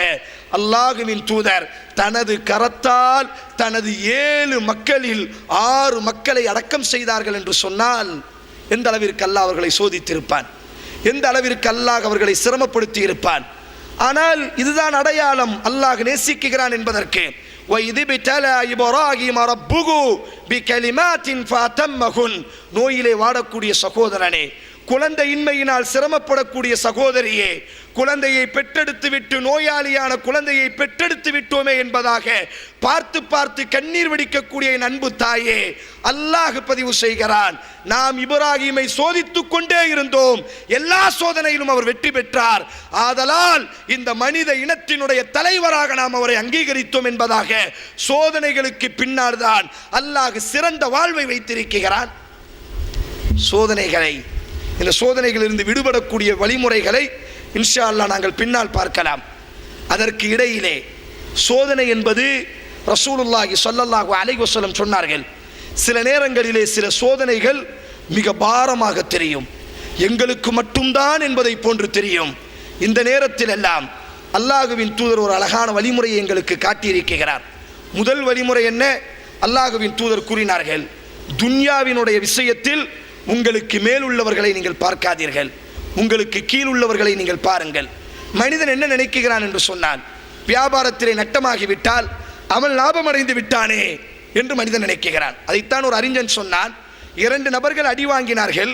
அல்லாஹ்வின் தூதர் தனது கரத்தால் தனது 7 மக்களில் 6 மக்களை அடக்கம் செய்தார்கள் என்று சொன்னால் எந்த அளவிற்கு அல்லாஹ் அவர்களை சோதித்திருப்பான், எந்த அளவிற்கு அல்லாஹ் அவர்களை சிரமப்படுத்தி இருப்பான். ஆனால் இதுதான் அடையாளம் அல்லாஹ் நேசிக்கிறான் என்பதற்கு. நோயிலே வாடக்கூடிய சகோதரனே, குழந்தையின்மையினால் சிரமப்படக்கூடிய சகோதரியே, குழந்தையை பெற்றெடுத்து விட்டு நோயாளியான குழந்தையை பெற்றெடுத்து விட்டோமே என்பதாக பார்த்து பார்த்து கண்ணீர் வடிக்கக்கூடிய என் அன்பு தாயே, அல்லாஹ் பதிவு செய்கிறான், நாம் இப்ராஹீமை சோதித்துக் கொண்டே இருந்தோம், எல்லா சோதனையிலும் அவர் வெற்றி பெற்றார். ஆதலால் இந்த மனித இனத்தினுடைய தலைவராக நாம் அவரை அங்கீகரித்தோம் என்பதாக சோதனைகளுக்கு பின்னால் தான் அல்லாஹ் சிறந்த வாழ்வை வைத்திருக்கிறான். சோதனைகளை, இந்த சோதனைகளிலிருந்து விடுபடக்கூடிய வழிமுறைகளை இன்ஷா அல்லாஹ் நாங்கள் பின்னால் பார்க்கலாம். அதற்கு இடையிலே சோதனை என்பது ரசூலுல்லாஹி ஸல்லல்லாஹு அலைஹி வஸல்லம் சொன்னார்கள், சில நேரங்களிலே சில சோதனைகள் மிக பாரமாக தெரியும், எங்களுக்கு மட்டும்தான் என்பதை போன்று தெரியும். இந்த நேரத்தில் எல்லாம் அல்லாஹ்வின் தூதர் ஒரு அழகான வழிமுறையை எங்களுக்கு காட்டியிருக்கிறார். முதல் வழிமுறை என்ன? அல்லாஹ்வின் தூதர் கூறினார்கள், துன்யாவினுடைய விஷயத்தில் உங்களுக்கு மேல் உள்ளவர்களை நீங்கள் பார்க்காதீர்கள், உங்களுக்கு கீழ் உள்ளவர்களை நீங்கள் பாருங்கள். மனிதன் என்ன நினைக்கிறான் என்று சொன்னான், வியாபாரத்திலே நட்டமாகிவிட்டால் அவன் லாபம் அடைந்து விட்டானே என்று மனிதன் நினைக்கிறான். அதைத்தான் ஒரு அறிஞன் சொன்னான், 2 நபர்கள் அடி வாங்கினார்கள்,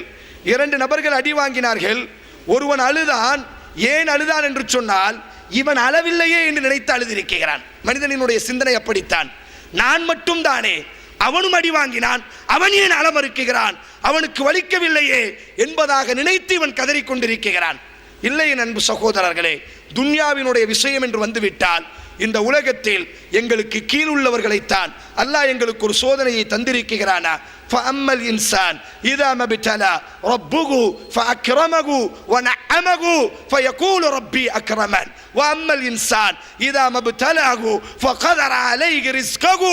2 நபர்கள் அடி வாங்கினார்கள். ஒருவன் அழுதான். ஏன் அழுதான் என்று சொன்னால், இவன் அளவில்லையே என்று நினைத்து அழுதிருக்கிறான். மனிதனினுடைய சிந்தனை அப்படித்தான். நான் மட்டும் தானே, அவனும் அடி வாங்கினான், அவன் ஏன் அள மறுக்கிறான், அவனுக்கு வலிக்கவில்லையே என்பதாக நினைத்து இவன் கதறிக்கொண்டிருக்கிறான். இல்லை என் அன்பு சகோதரர்களே, துன்யாவினுடைய விஷயம் என்று வந்துவிட்டால் இந்த உலகத்தில் எங்களுக்கு கீழ் உள்ளவர்களைத்தான் அல்லாஹ் எங்களுக்கு ஒரு சோதனையை தந்திருக்கிறானா. فأما الإنسان إذا ما ابتلى ربه فأكرمه ونعمه فيقول ربي أكرمن وأما الإنسان إذا ما ابتلاه فقدر عليه رزقه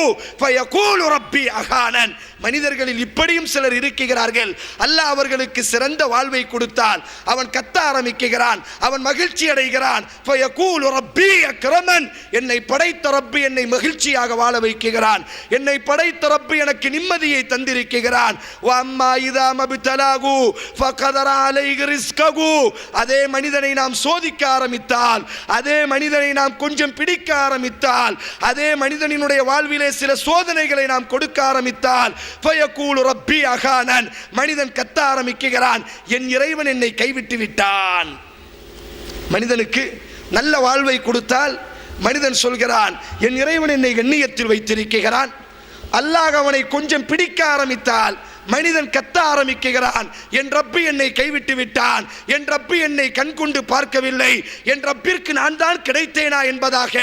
فيقول ربي أهانن. மனிதர்களில் இப்படியும் சிலர் இருக்கிறார்கள். அல்லாஹ் அவர்களுக்கு சிறந்த வாழ்வை கொடுத்தால் அவன் கத்த ஆரம்பிக்கிறான், அவன் மகிழ்ச்சி அடைகிறான். فيقول ربي أكرمن, என்னை படைத்த ரப்பி என்னை மகிழ்ச்சியாக வாழ வைக்கிறான், என்னை படைத்த ரப்பி எனக்கு நிம்மதியை தந்திருக்கிறான். வைத்திருக்கிறான். அதே மனிதனை நாம் சோதிக்க ஆரம்பித்தால், அதே மனிதனை நாம் கொஞ்சம் பிடிக்க ஆரம்பித்தால், அதே மனிதனினுடைய வாழ்விலே சில சோதனைகளை நாம் கொடுக்க ஆரம்பித்தால், மனிதன் கத்த ஆரம்பிக்கிறான், என் இறைவன் என்னை கைவிட்டு விட்டான். மனிதனுக்கு நல்ல வாழ்வை கொடுத்தால் மனிதன் சொல்கிறான், என் இறைவன் என்னை கண்ணியத்தில் வைத்திருக்கிறான். அல்லாஹ் அவனை கொஞ்சம் பிடிக்க ஆரம்பித்தால் மனிதன் கத்த ஆரம்பிக்கிறான், என் ரப்பி என்னை கைவிட்டு விட்டான், என் ரப்பி என்னை கண்கொண்டு பார்க்கவில்லை, என் ரப்பிற்கு நான் தான் கிடைத்தேனா என்பதாக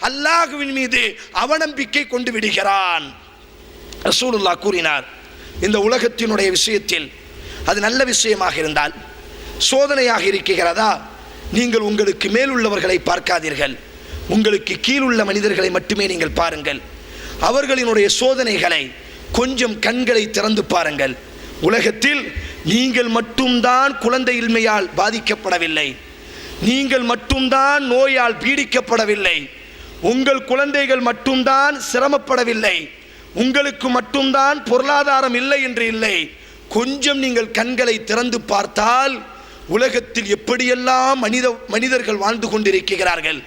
அல்லாஹ்வின் மீது அவநம்பிக்கை கொண்டு விடுகிறான். ரசூலுல்லாஹ் கூறினார், இந்த உலகத்தினுடைய விஷயத்தில் அது நல்ல விஷயமாக இருந்தால், சோதனையாக இருக்கிறதா, நீங்கள் உங்களுக்கு மேலுள்ளவர்களை பார்க்காதீர்கள், உங்களுக்கு கீழுள்ள மனிதர்களை மட்டுமே நீங்கள் பாருங்கள். அவர்களினுடைய சோதனைகளை கொஞ்சம் கண்களை திறந்து பாருங்கள். உலகத்தில் நீங்கள் மட்டும்தான் குழந்தையின்மையால் பாதிக்கப்படவில்லை, நீங்கள் மட்டும்தான் நோயால் பீடிக்கப்படவில்லை, உங்கள் குழந்தைகள் மட்டும்தான் சிரமப்படவில்லை, உங்களுக்கு மட்டும்தான் பொருளாதாரம் இல்லை என்று இல்லை. கொஞ்சம் நீங்கள் கண்களை திறந்து பார்த்தால் உலகத்தில் எப்படியெல்லாம் மனிதர்கள் வாழ்ந்து கொண்டிருக்கிறார்கள்.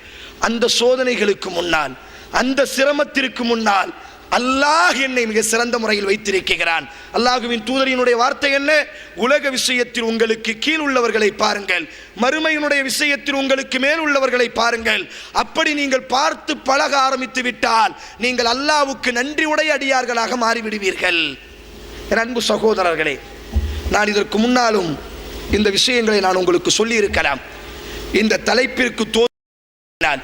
அந்த சோதனைகளுக்கு முன்னால், அந்த சிரமத்திற்கு முன்னால் அல்லாஹ் என்னை மிக சிறந்த முறையில் வைத்திருக்கிறான். அல்லாஹ்வின் தூதரினுடைய வார்த்தை என்ன? உலக விஷயத்தில் உங்களுக்கு கீழ் உள்ளவர்களை பாருங்கள், மறுமையினுடைய விஷயத்தில் உங்களுக்கு மேல் உள்ளவர்களை பாருங்கள். அப்படி நீங்கள் பார்த்து பழக ஆரம்பித்து விட்டால் நீங்கள் அல்லாஹ்வுக்கு நன்றி உடைய அடியார்களாக மாறிவிடுவீர்கள். என் அன்பு சகோதரர்களே, நான் இதற்கு முன்னாலும் இந்த விஷயங்களை நான் உங்களுக்கு சொல்லி இருக்கலாம். இந்த தலைப்பிற்கு தோன்றினால்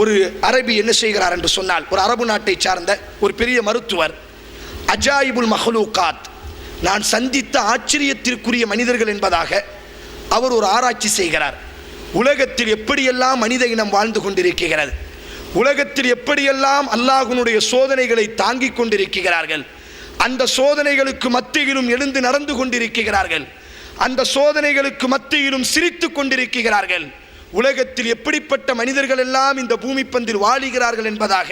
ஒரு அரபி என்ன செய்கிறார் என்று சொன்னால், ஒரு அரபு நாட்டை சார்ந்த ஒரு பெரிய மருத்துவர், அஜாயிபுல் மஹ்லூகாத், நான் சந்தித்த ஆச்சரியத்திற்குரிய மனிதர்கள் என்பதாக அவர் ஒரு ஆராய்ச்சி செய்கிறார். உலகத்தில் எப்படியெல்லாம் மனித இனம் வாழ்ந்து கொண்டிருக்கிறது, உலகத்தில் எப்படியெல்லாம் அல்லாஹ்வினுடைய சோதனைகளை தாங்கிக் கொண்டிருக்கிறார்கள், அந்த சோதனைகளுக்கு மத்தியிலும் எழுந்து நடந்து கொண்டிருக்கிறார்கள், அந்த சோதனைகளுக்கு மத்தியிலும் சிரித்து கொண்டிருக்கிறார்கள். உலகத்தில் எப்படிப்பட்ட மனிதர்கள் எல்லாம் இந்த பூமி பந்தில் வாழுகிறார்கள் என்பதாக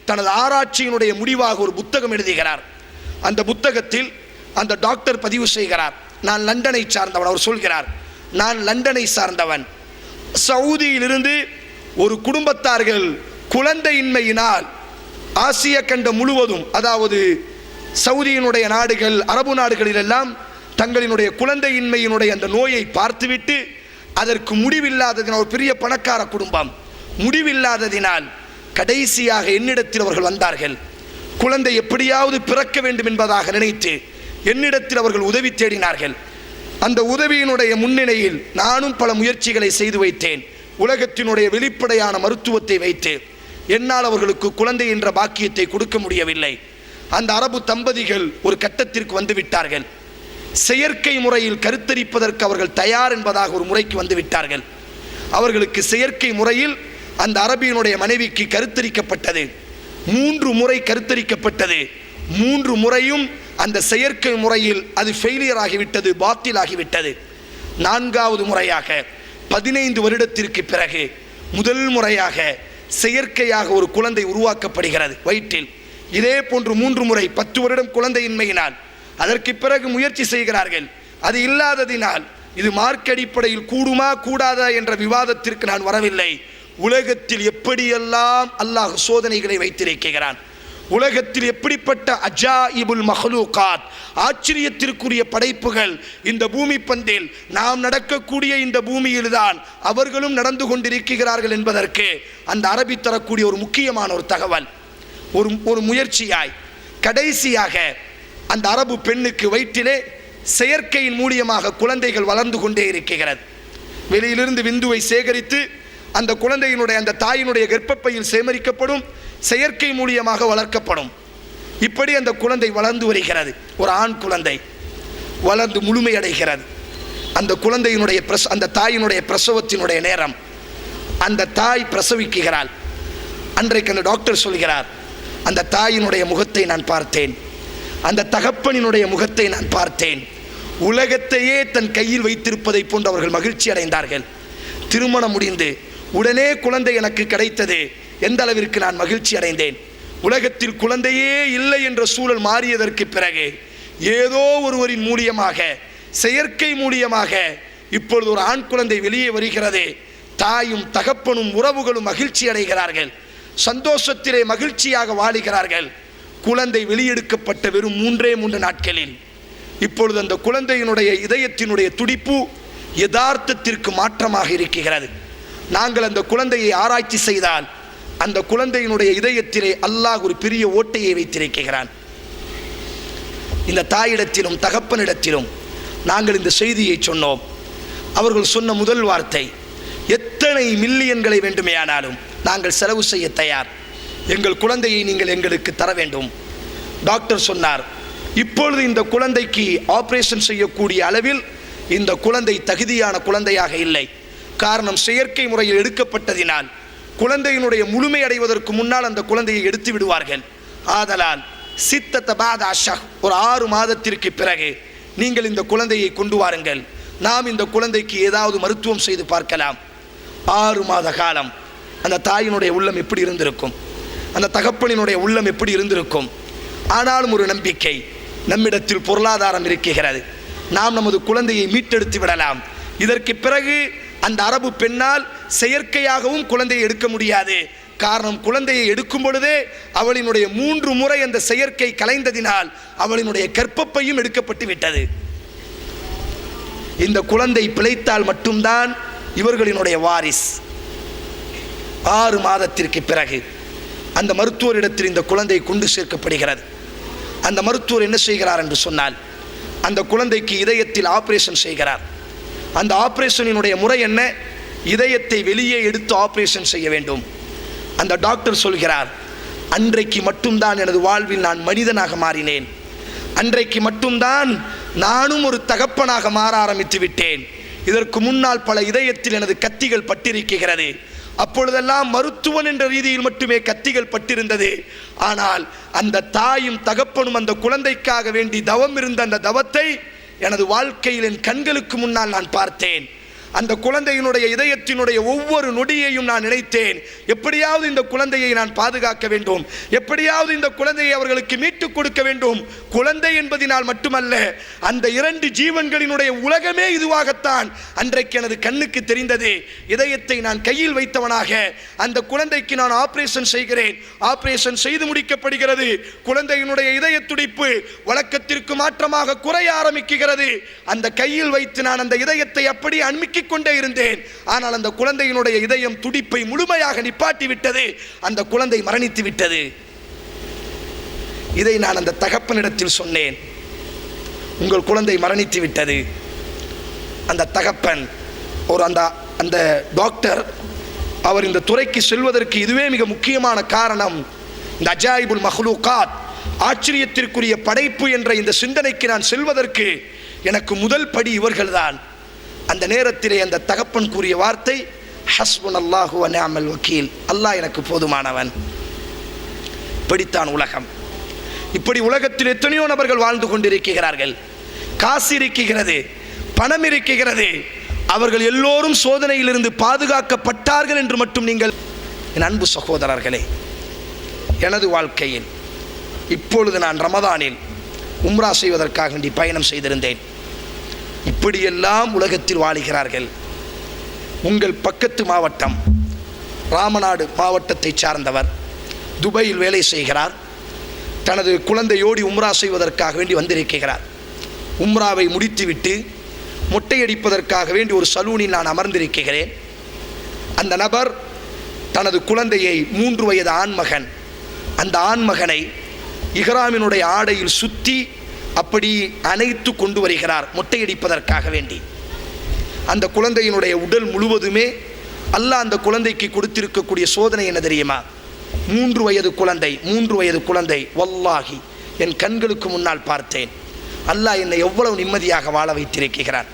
தனது ஆராய்ச்சியினுடைய முடிவாக ஒரு புத்தகம் எழுதுகிறார். அந்த புத்தகத்தில் அந்த டாக்டர் பதிவு செய்கிறார், நான் லண்டனை சார்ந்தவன். அவர் சொல்கிறார், நான் லண்டனை சார்ந்தவன். சவுதியிலிருந்து ஒரு குடும்பத்தார்கள் குழந்தையின்மையினால் ஆசிய கண்டம் முழுவதும், அதாவது சவுதியினுடைய நாடுகள், அரபு நாடுகளிலெல்லாம் தங்களினுடைய குழந்தையின்மையினுடைய அந்த நோயை பார்த்துவிட்டு அதற்கு முடிவில்லாததினால், ஒரு பெரிய பணக்கார குடும்பம், முடிவில்லாததினால் கடைசியாக என்னிடத்தில் அவர்கள் வந்தார்கள். குழந்தை எப்படியாவது பிறக்க வேண்டும் என்பதாக நினைத்து என்னிடத்தில் அவர்கள் உதவி தேடினார்கள். அந்த உதவியினுடைய முன்னிலையில் நானும் பல முயற்சிகளை செய்து வைத்தேன். உலகத்தினுடைய வெளிப்படையான மருத்துவத்தை வைத்து என்னால் அவர்களுக்கு குழந்தை என்ற பாக்கியத்தை கொடுக்க முடியவில்லை. அந்த அரபு தம்பதிகள் ஒரு கட்டத்திற்கு வந்து விட்டார்கள். செயற்கை முறையில் கருத்தரிப்பதற்கு அவர்கள் தயார் என்பதாக ஒரு முறைக்கு வந்து விட்டார்கள். அவர்களுக்கு செயற்கை முறையில் அந்த அரபியினுடைய மனைவிக்கு கருத்தரிக்கப்பட்டது. 3 முறை கருத்தரிக்கப்பட்டது. 3 முறையும் அந்த செயற்கை முறையில் அது ஃபெயிலியர் ஆகிவிட்டது, பாத்தில் ஆகிவிட்டது. 4வது முறையாக 15 வருடத்திற்கு பிறகு முதல் முறையாக செயற்கையாக ஒரு குழந்தை உருவாக்கப்படுகிறது வயிற்றில். இதே போன்று 3 முறை 10 வருடம் குழந்தையின்மையினால் அதற்கு பிறகு முயற்சி செய்கிறார்கள். அது இல்லாததினால் இது மார்க்க அடிப்படையில் கூடுமா கூடாதா என்ற விவாதத்திற்கு நான் வரவில்லை. உலகத்தில் எப்படியெல்லாம் அல்லாஹ் சோதனைகளை வைத்திருக்கிறான், உலகத்தில் எப்படிப்பட்ட அஜாயிபுல் மஹ்லூகாத், ஆச்சரியத்திற்குரிய படைப்புகள் இந்த பூமி பந்தில், நாம் நடக்கக்கூடிய இந்த பூமியில்தான் அவர்களும் நடந்து கொண்டிருக்கிறார்கள் என்பதற்கு அந்த அரபி தரக்கூடிய ஒரு முக்கியமான ஒரு தகவல். ஒரு முயற்சியாய் கடைசியாக அந்த அரபு பெண்ணுக்கு வயிற்றிலே செயற்கையின் மூலியமாக குழந்தைகள் வளர்ந்து கொண்டே இருக்கிறது. வெளியிலிருந்து விந்துவை சேகரித்து அந்த குழந்தையினுடைய, அந்த தாயினுடைய கர்ப்பப்பையில் சேகரிக்கப்படும், செயற்கை மூலியமாக வளர்க்கப்படும். இப்படி அந்த குழந்தை வளர்ந்து வருகிறது. ஒரு ஆண் குழந்தை வளர்ந்து முழுமையடைகிறது. அந்த குழந்தையினுடைய அந்த தாயினுடைய பிரசவத்தினுடைய நேரம், அந்த தாய் பிரசவிக்கிறாள். அன்றைக்கு அந்த டாக்டர் சொல்கிறார், அந்த தாயினுடைய முகத்தை நான் பார்த்தேன், அந்த தகப்பனினுடைய முகத்தை நான் பார்த்தேன். உலகத்தையே தன் கையில் வைத்திருப்பதை போன்று அவர்கள் மகிழ்ச்சி அடைந்தார்கள். திருமணம் முடிந்து உடனே குழந்தை எனக்கு கிடைத்தது, எந்த அளவிற்கு நான் மகிழ்ச்சி அடைந்தேன். உலகத்தில் குழந்தையே இல்லை என்ற சூழல் மாறியதற்கு பிறகு ஏதோ ஒருவரின் மூலியமாக, செயற்கை மூலியமாக இப்பொழுது ஒரு ஆண் குழந்தை வெளியே வருகிறது. தாயும் தகப்பனும் உறவுகளும் மகிழ்ச்சி அடைகிறார்கள், சந்தோஷத்திலே மகிழ்ச்சியாக வாழுகிறார்கள். குழந்தை வெளியெடுக்கப்பட்ட வெறும் 3 நாட்களில் இப்பொழுது அந்த குழந்தையினுடைய இதயத்தினுடைய துடிப்பு யதார்த்தத்திற்கு மாற்றமாக இருக்கிறது. நாங்கள் அந்த குழந்தையை ஆராய்ச்சி செய்தால் அந்த குழந்தையினுடைய இதயத்திலே அல்லாஹ் ஒரு பெரிய ஓட்டையை வைத்திருக்கிறான். இந்த தாயிடத்திலும் தகப்பனிடத்திலும் நாங்கள் இந்த செய்தியை சொன்னோம். அவர்கள் சொன்ன முதல் வார்த்தை, எத்தனை மில்லியன்களை வேண்டுமேயானாலும் நாங்கள் செலவு செய்ய தயார், எங்கள் குழந்தையை நீங்கள் எங்களுக்கு தர வேண்டும். டாக்டர் சொன்னார், இப்பொழுது இந்த குழந்தைக்கு ஆபரேஷன் செய்யக்கூடிய அளவில் இந்த குழந்தை தகுதியான குழந்தையாக இல்லை. காரணம், செயற்கை முறையில் எடுக்கப்பட்டதினால் குழந்தையினுடைய முழுமை அடைவதற்கு முன்னால் அந்த குழந்தையை எடுத்து விடுவார்கள். ஆதலால் ஒரு 6 மாதத்திற்கு பிறகு நீங்கள் இந்த குழந்தையை கொண்டு வாருங்கள், நாம் இந்த குழந்தைக்கு ஏதாவது மருத்துவம் செய்து பார்க்கலாம். 6 மாத காலம் அந்த தாயினுடைய உள்ளம் எப்படி இருந்திருக்கும், அந்த தகப்பனினுடைய உள்ளம் எப்படி இருந்திருக்கும். ஆனாலும் ஒரு நம்பிக்கை, நம்மிடத்தில் பொருளாதாரம் இருக்கிறது, நாம் நமது குழந்தையை மீட்டெடுத்து விடலாம். இதற்கு பிறகு அந்த அரபு பெண்ணால் செயற்கையாகவும் குழந்தையை எடுக்க முடியாது. காரணம், குழந்தையை எடுக்கும் பொழுதே அவளினுடைய 3 முறை அந்த செயற்கை கலைந்ததினால் அவளினுடைய கர்ப்பப்பையும் எடுக்கப்பட்டு விட்டது. இந்த குழந்தை பிழைத்தால் மட்டும்தான் இவர்களினுடைய வாரிஸ். 6 மாதத்திற்கு பிறகு அந்த மருத்துவரிடத்தில் இந்த குழந்தை கொண்டு சேர்க்கப்படுகிறது. அந்த மருத்துவர் என்ன செய்கிறார் என்று சொன்னால், அந்த குழந்தைக்கு இதயத்தில் ஆபரேஷன் செய்கிறார். அந்த ஆபரேஷனினுடைய முறை என்ன? இதயத்தை வெளியே எடுத்து ஆபரேஷன் செய்ய வேண்டும். அந்த டாக்டர் சொல்கிறார், அன்றைக்கு மட்டும்தான் எனது வாழ்வில் நான் மனிதனாக மாறினேன், அன்றைக்கு மட்டும்தான் நானும் ஒரு தகப்பனாக மாற ஆரம்பித்து விட்டேன். இதற்கு முன்னால் பல இதயத்தில் எனது கத்திகள் பட்டிருக்கிறது. அப்பொழுதெல்லாம் மருத்துவன் என்ற ரீதியில் மட்டுமே கத்திகள் பட்டிருந்தது. ஆனால் அந்த தாயும் தகப்பனும் அந்த குழந்தைக்காக வேண்டி தவம் இருந்த அந்த தவத்தை எனது வாழ்க்கையில் என் கண்களுக்கு முன்னால் நான் பார்த்தேன். அந்த குழந்தையினுடைய இதயத்தினுடைய ஒவ்வொரு நொடியையும் நான் நினைத்தேன், எப்படியாவது இந்த குழந்தையை நான் பாதுகாக்க வேண்டும், எப்படியாவது இந்த குழந்தையை அவர்களுக்கு மீட்டுக் கொடுக்க வேண்டும். குழந்தை என்பதினால் மட்டுமல்ல, அந்த 2 ஜீவன்களினுடைய உலகமே இதுவாகத்தான் அன்றைக்கு எனது கண்ணுக்கு தெரிந்தது. இதயத்தை நான் கையில் வைத்தவனாக அந்த குழந்தைக்கு நான் ஆபரேஷன் செய்கிறேன். ஆபரேஷன் செய்து முடிக்கப்படுகிறது. குழந்தையினுடைய இதய துடிப்பு வழக்கத்திற்கு மாற்றமாக குறைய ஆரம்பிக்கிறது. அந்த கையில் வைத்து நான் அந்த இதயத்தை அப்படி அண்மிக்க கொண்டே இருந்தேன். ஆனால் அந்த குழந்தையினுடைய இதயம் துடிப்பை முழுமையாக நிப்பாட்டி விட்டது. அந்த குழந்தை மரணித்து விட்டது. இதை நான் அந்த தகப்பனிடத்தில் சொன்னேன், உங்கள் குழந்தை மரணித்து விட்டது. அந்த தகப்பன் அந்த டாக்டர் அவர் இந்த துறைக்கு செல்வதற்கு இதுவே மிக முக்கியமான காரணம். இந்த அஜாயிபுல் மஹ்லூகாத், ஆச்சரியத்திற்குரிய படைப்பு என்ற இந்த சிந்தனைக்கு நான் செல்வதற்கு எனக்கு முதல் படி இவர்கள்தான். அந்த நேரத்திலே அந்த தகப்பன் கூறிய வார்த்தை, ஹஸ்புனல்லாஹு வ நிஅமல் வக்கீல், அல்லாஹ் எனக்கு போதுமானவன். இப்படித்தான் உலகம். இப்படி உலகத்தில் எத்தனையோ நபர்கள் வாழ்ந்து கொண்டிருக்கிறார்கள். காசு இருக்கிறது, பணம் இருக்கிறது, அவர்கள் எல்லோரும் சோதனையிலிருந்து பாதுகாக்கப்பட்டார்கள் என்று மட்டும் நீங்கள், என் அன்பு சகோதரர்களே, எனது வாழ்க்கையில் இப்பொழுது நான் ரமதானில் உம்ரா செய்வதற்காக வேண்டி பயணம் செய்திருந்தேன். இப்படியெல்லாம் உலகத்தில் வாழுகிறார்கள். உங்கள் பக்கத்து மாவட்டம் ராமநாடு மாவட்டத்தை சார்ந்தவர் துபாயில் வேலை செய்கிறார். தனது குழந்தையோடு உம்ரா செய்வதற்காக வேண்டி வந்திருக்கிறார். உம்ராவை முடித்துவிட்டு மொட்டையடிப்பதற்காக வேண்டி ஒரு சலூனில் நான் அமர்ந்திருக்கிறேன். அந்த நபர் தனது குழந்தையை 3 வயது ஆண்மகன், அந்த ஆண்மகனை இஹ்ராமினுடைய ஆடையில் சுற்றி அப்படி அணைத்து கொண்டு வருகிறார் மொட்டையடிப்பதற்காக வேண்டி. அந்த குழந்தையினுடைய உடல் முழுவதுமே அல்லாஹ் அந்த குழந்தைக்கு கொடுத்திருக்கக்கூடிய சோதனை என்ன தெரியுமா? 3 வயது குழந்தை. வல்லாஹி என் கண்களுக்கு முன்னால் பார்த்தேன். அல்லாஹ் என்னை எவ்வளவு நிம்மதியாக வாழ வைத்திருக்கிறான்.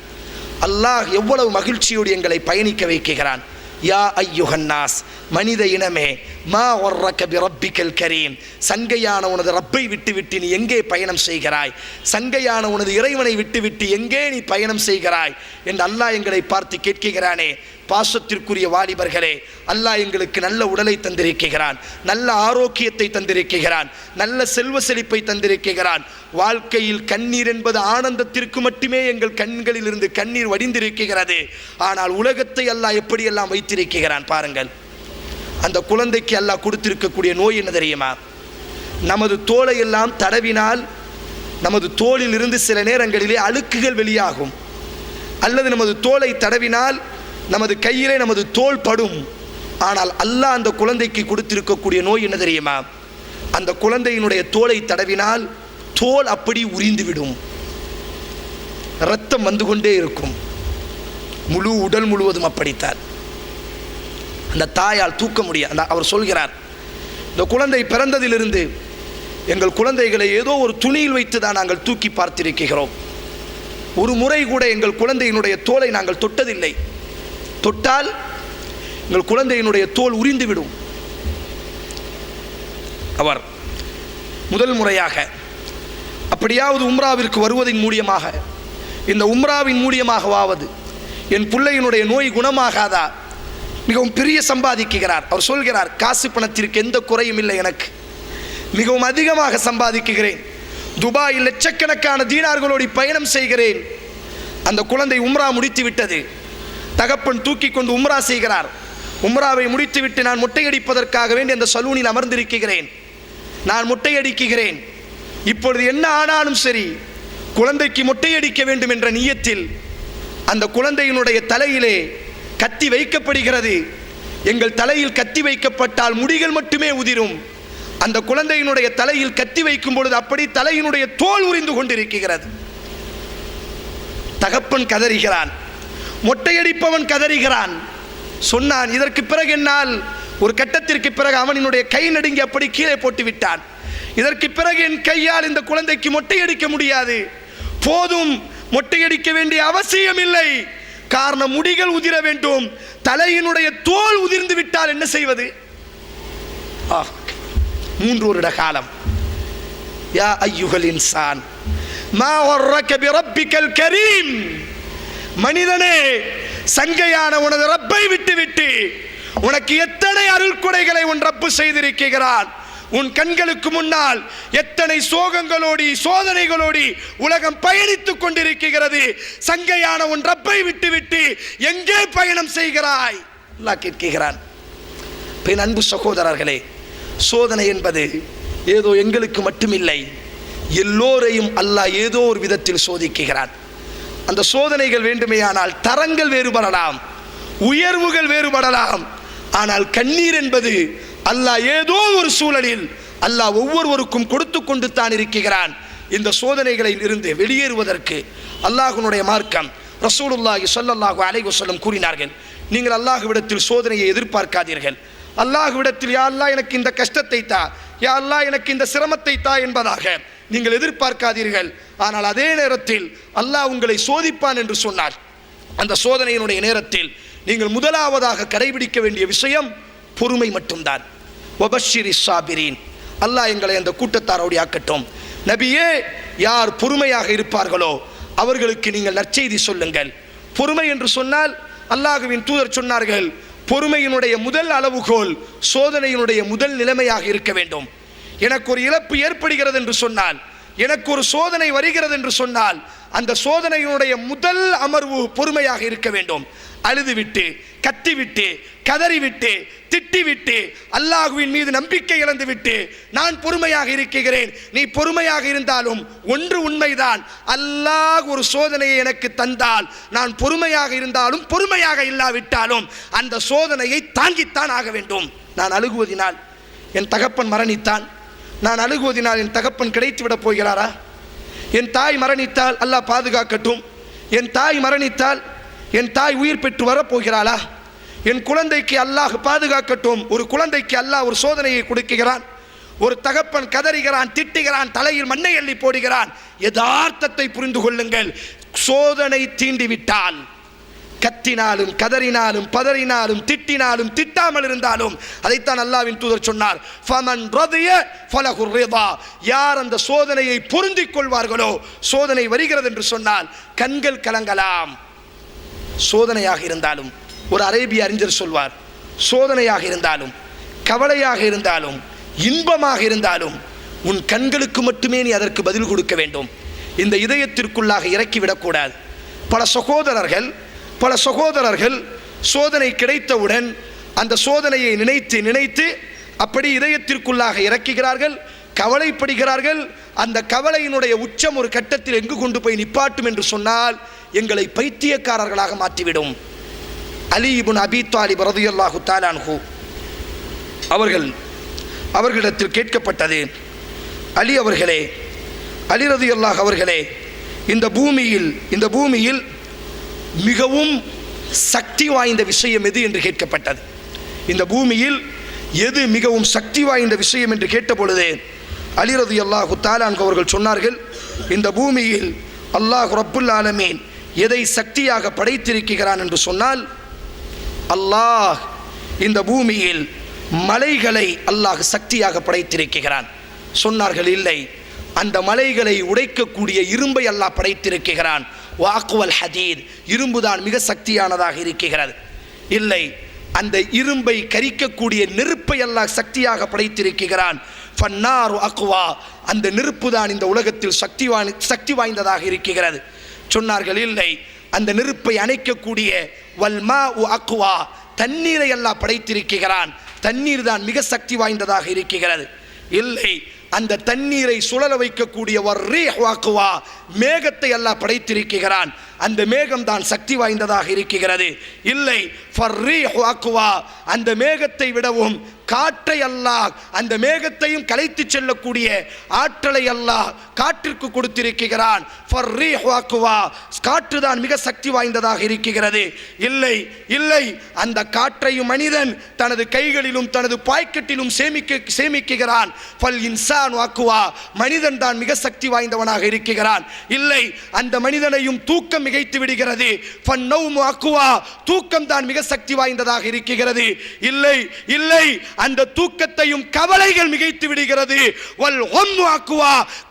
அல்லாஹ் எவ்வளவு மகிழ்ச்சியோடு எங்களை பயணிக்க வைக்கிறான். யா ஐயுஹன்னாஸ், மனித இனமே, மா வர்ரக பிரப்பிக்கல் கரீம், சங்கையான உனது ரப்பை விட்டுவிட்டு நீ எங்கே பயணம் செய்கிறாய்? சங்கையான உனது இறைவனை விட்டுவிட்டு எங்கே நீ பயணம் செய்கிறாய் என்று அல்லாஹ் எங்களை பார்த்து கேட்கிறானே. பாசத்திற்குரிய வாலிபர்களே, அல்லாஹ் எங்களுக்கு நல்ல உடலை தந்திருக்கிறான், நல்ல ஆரோக்கியத்தை தந்திருக்கிறான், நல்ல செல்வ செழிப்பை தந்திருக்கிறான். வாழ்க்கையில் கண்ணீர் என்பது ஆனந்தத்திற்கு மட்டுமே எங்கள் கண்களில் இருந்து கண்ணீர் வடிந்திருக்கிறது. ஆனால் உலகத்தை அல்லாஹ் எப்படியெல்லாம் வைத்திருக்கிறான் பாருங்கள். அந்த குழந்தைக்கு அல்லாஹ் கொடுத்திருக்கக்கூடிய நோய் என்ன தெரியுமா? நமது தோலை எல்லாம் தடவினால் நமது தோலில் இருந்து சில நேரங்களிலே அழுக்குகள் வெளியாகும், அல்லது நமது தோலை தடவினால் நமது கையிலே நமது தோல் படும். ஆனால் அல்லாஹ் அந்த குழந்தைக்கு கொடுத்திருக்கக்கூடிய நோய் என்ன தெரியுமா? அந்த குழந்தையினுடைய தோலை தடவினால் தோல் அப்படி உரிந்துவிடும், இரத்தம் வந்து கொண்டே இருக்கும், முழு உடல் முழுவதும் அப்படித்தான். அந்த தாயால் தூக்க முடியாது. அவர் சொல்கிறார், இந்த குழந்தை பிறந்ததிலிருந்து எங்கள் குழந்தைகளை ஏதோ ஒரு துணியில் வைத்து தான் நாங்கள் தூக்கி பார்த்திருக்கிறோம். ஒரு முறை கூட எங்கள் குழந்தையினுடைய தோலை நாங்கள் தொட்டதில்லை. தொட்டால் எங்கள் குழந்தையினுடைய தோல் உரிந்துவிடும். அவர் முதல் முறையாக அப்படியாவது உம்ராவிற்கு வருவதன் மூலியமாக, இந்த உம்ராவின் மூலியமாகவாவது என் பிள்ளையினுடைய நோய் குணமாகாதா, மிகவும் பெரிய சம்பாதிக்கிறார். அவர் சொல்கிறார், காசு பணத்திற்கு எந்த குறையும் இல்லை, எனக்கு மிகவும் அதிகமாக சம்பாதிக்கிறேன், துபாயில் லட்சக்கணக்கான தீனார்களோடு பயணம் செய்கிறேன். அந்த குழந்தை உம்ரா முடித்து விட்டது. தகப்பன் தூக்கி கொண்டு உம்ரா செய்கிறார். உம்ராவை முடித்துவிட்டு நான் மொட்டையடிப்பதற்காக வேண்டி அந்த சலூனில் அமர்ந்திருக்கிறேன். நான் மொட்டையடிக்கிறேன். இப்பொழுது என்ன ஆனாலும் சரி குழந்தைக்கு மொட்டையடிக்க வேண்டும் என்ற நியத்தில் அந்த குழந்தையினுடைய தலையிலே கத்தி வைக்கப்படுகிறது. எங்கள் தலையில் கத்தி வைக்கப்பட்டால் முடிகள் மட்டுமே உதிரும். அந்த குழந்தையினுடைய தலையில் கத்தி வைக்கும் பொழுது அப்படி தலையினுடைய தோல் உரிந்து கொண்டிருக்கிறது. தகப்பன் கதறுகிறான், மொட்டையடிப்பவன் கதறுகிறான். சொன்னான், இதற்கு பிறகு என்னால் ஒரு கட்டத்திற்கு பிறகு அவனினுடைய கை நடுங்கி அப்படி கீழே போட்டு விட்டான். இதற்கு பிறகு என் கையால் இந்த குழந்தைக்கு மொட்டையடிக்க முடியாது, போதும், மொட்டையடிக்க வேண்டிய அவசியம் இல்லை. காரணம் முடிகள் உதிர வேண்டும், தலையினுடைய தோல் உதிர்ந்து விட்டால் என்ன செய்வது? 3 வருட காலம். யா அய்யுஹல் இன்சான் மா வர்ரக பிரப்பிக்கல் கரீம், மனிதனே, சங்கையான உனது ரப்பை விட்டு உனக்கு எத்தனை அருள் கொடைகளை உன் ரப்பு செய்திருக்கிறான். உன் கண்களுக்கு முன்னால் எத்தனை சோகங்களோடி சோதனைகளோடி உலகம் பயணித்துக் கொண்டிருக்கிறது. சங்கையான உன் ரப்பை விட்டு எங்கே பயணம் செய்கிறாய்? அல்லாஹ் கேட்கிறான். பின் அன்பு சகோதரர்களே, சோதனை என்பது ஏதோ எங்களுக்கு மட்டுமில்லை, எல்லோரையும் அல்லாஹ் ஏதோ ஒரு விதத்தில் சோதிக்கிறான். அந்த சோதனைகள் வேண்டுமேயானால் தரங்கள் வேறுபடலாம், உயர்வுகள் வேறுபடலாம். ஆனால் கண்ணீர் என்பது அல்லாஹ் ஏதோ ஒரு சூழலில் அல்லாஹ் ஒவ்வொருவருக்கும் கொடுத்து கொண்டு தான் இருக்கிறான். இந்த சோதனைகளில் இருந்து வெளியேறுவதற்கு அல்லாஹ்வுடைய மார்க்கம் ரசூலுல்லாஹி ஸல்லல்லாஹு அலைஹி வஸல்லம் கூறினார்கள், நீங்கள் அல்லாஹ்விடத்தில் சோதனையை எதிர்பார்க்காதீர்கள். அல்லாஹ்விடத்தில் யா அல்லாஹ் எனக்கு இந்த கஷ்டத்தை தா, யா அல்லாஹ் எனக்கு இந்த சிரமத்தை தா என்பதாக நீங்கள் எதிர்பார்க்காதீர்கள். ஆனால் அதே நேரத்தில் அல்லாஹ் உங்களை சோதிப்பான் என்று சொன்னார். அந்த சோதனையினுடைய நேரத்தில் நீங்கள் முதலாவதாக கடைபிடிக்க வேண்டிய விஷயம் பொறுமை மட்டும்தான். வபஷிரி சாபிரீன், அல்லாஹ் எங்களை அந்த கூட்டத்தாரோடு ஆக்கட்டும். நபியே, யார் பொறுமையாக இருப்பார்களோ அவர்களுக்கு நீங்கள் நற்செய்தி சொல்லுங்கள். பொறுமை என்று சொன்னால் அல்லாஹ்வின் தூதர் சொன்னார்கள், பொறுமையினுடைய முதல் அளவுகோல் சோதனையினுடைய முதல் நிலைமையாக இருக்க வேண்டும். எனக்கு ஒரு இழப்பு ஏற்படுகிறது என்று சொன்னால், எனக்கு ஒரு சோதனை வருகிறது என்று சொன்னால், அந்த சோதனையினுடைய முதல் அமர்வு பொறுமையாக இருக்க வேண்டும். அழுதுவிட்டு, கத்திவிட்டு, கதறிவிட்டு, திட்டிவிட்டு, அல்லாஹ்வின் மீது நம்பிக்கை இழந்துவிட்டு நான் பொறுமையாக இருக்கிறேன், நீ பொறுமையாக இருந்தாலும் ஒன்று உண்மைதான், அல்லாஹ் ஒரு சோதனையை எனக்கு தந்தால் நான் பொறுமையாக இருந்தாலும் பொறுமையாக இல்லாவிட்டாலும் அந்த சோதனையை தாங்கித்தான் ஆக வேண்டும். நான் அழுகுவதினால் என் தகப்பன் மரணித்தான், நான் அழுகுவதினால் என் தகப்பன் கிடைத்து விட போகிறாரா? என் தாய் மரணித்தால் அல்லாஹ் பாதுகாக்கட்டும், என் தாய் மரணித்தால் என் தாய் உயிர் பெற்று வரப்போகிறாளா? என் குழந்தைக்கு அல்லாஹ் பாதுகாக்கட்டும். ஒரு குழந்தைக்கு அல்லாஹ் ஒரு சோதனையை கொடுக்கிறான். ஒரு தகப்பன் கதறுகிறான், திட்டுகிறான், தலையில் மண்ணை அள்ளி போடுகிறான். யதார்த்தத்தை புரிந்து கொள்ளுங்கள். சோதனை தீண்டிவிட்டால் கத்தினாலும் கதறினாலும் பதறினாலும் திட்டினாலும் திட்டாமல் இருந்தாலும் அதைத்தான் அல்லாஹ்வின் தூதர் சொன்னார், ஃபமன் ரதிய ஃபலஹு ரிதா, யார் அந்த சோதனையை பொருந்திக் கொள்வார்களோ, சோதனை வருகிறது என்று சொன்னால் கண்கள் கலங்கலாம், சோதனையாக இருந்தாலும் ஒரு அரேபிய அறிஞர் சொல்வார், சோதனையாக இருந்தாலும் கவலையாக இருந்தாலும் இன்பமாக இருந்தாலும் உன் கண்களுக்கு மட்டுமே நீ அதற்கு பதில் கொடுக்க வேண்டும். இந்த இதயத்திற்குள்ளாக இறக்கிவிடக்கூடாது. பல சகோதரர்கள் சோதனை கிடைத்தவுடன் அந்த சோதனையை நினைத்து நினைத்து அப்படி இதயத்திற்குள்ளாக இறக்குகிறார்கள், கவலைப்படுகிறார்கள். அந்த கவலையினுடைய உச்சம் ஒரு கட்டத்தில் எங்கு கொண்டு போய் நிப்பாட்டும் என்று சொன்னால் எங்களை பைத்தியக்காரர்களாக மாற்றிவிடும். அலி இப்னு அபி தாலிப் ரலியல்லாஹு தஆலா அன்ஹு அவர்களிடத்தில் கேட்கப்பட்டது, அலி ரலியல்லாஹு அவர்களே, இந்த பூமியில் மிகவும் சக்தி வாய்ந்த விஷயம் எது என்று கேட்கப்பட்டது. இந்த பூமியில் எது மிகவும் சக்தி வாய்ந்த விஷயம் என்று கேட்டபொழுது அலி ரலியல்லாஹு தஆலா அன்ஹு அவர்கள் சொன்னார்கள், இந்த பூமியில் அல்லாஹ் ரப்புல் ஆலமீன் எதை சக்தியாக படைத்திருக்கிறான் என்று சொன்னால், அல்லாஹ் இந்த பூமியில் மலைகளை அல்லாஹ் சக்தியாக படைத்திருக்கிறான். சொன்னார்கள், இல்லை, அந்த மலைகளை உடைக்கக்கூடிய இரும்பை அல்லாஹ் படைத்திருக்கிறான். வாக்குவல் ஹதீத், இரும்புதான் மிக சக்தியானதாக இருக்கிறது. இல்லை, அந்த இரும்பை கரிக்கக்கூடிய நெருப்பை அல்லாஹ் சக்தியாக படைத்திருக்கிறான். ஃபன்னாரு அக்வா, அந்த நெருப்பு தான் இந்த உலகத்தில் சக்தி வாய்ந்ததாக இருக்கிறது. சொன்னார்கள், இல்லை, அந்த நெருப்பை அணைக்கக்கூடிய வல்மா உ அக்வா, தண்ணீரை அல்லாஹ் படைத்திருக்கிறான். தண்ணீர் தான் மிக சக்தி வாய்ந்ததாக இருக்கிறது. இல்லை, அந்த தண்ணீரை சுழல வைக்கக்கூடிய மேகத்தை அல்லாஹ் படைத்திருக்கிறான். அந்த மேகம் தான் சக்தி வாய்ந்ததாக இருக்கிறது. இல்லை, அந்த மேகத்தை விடவும் காற்றை அல்லாஹ், அந்த மேகத்தையும் கலைத்து செல்லக்கூடிய ஆற்றலை அல்லாஹ் காற்றிற்கு கொடுத்திருக்கிறான். காற்று தான் மிக சக்தி வாய்ந்ததாக இருக்கிறது. இல்லை, அந்த காற்றையும் மனிதன் தனது கைகளிலும் தனது பாய்க்கெட்டிலும் சேமிக்கிறான். மனிதன் தான் மிக சக்தி வாய்ந்தவனாக இருக்கிறான். இல்லை, அந்த மனிதனையும் தூக்கம் மிகைத்து விடுகிறது. தூக்கம் தான் மிக சக்தி வாய்ந்ததாக இருக்கிறது. இல்லை, அந்த தூக்கத்தையும் கவலைகள் மிகைத்து விடுகிறது.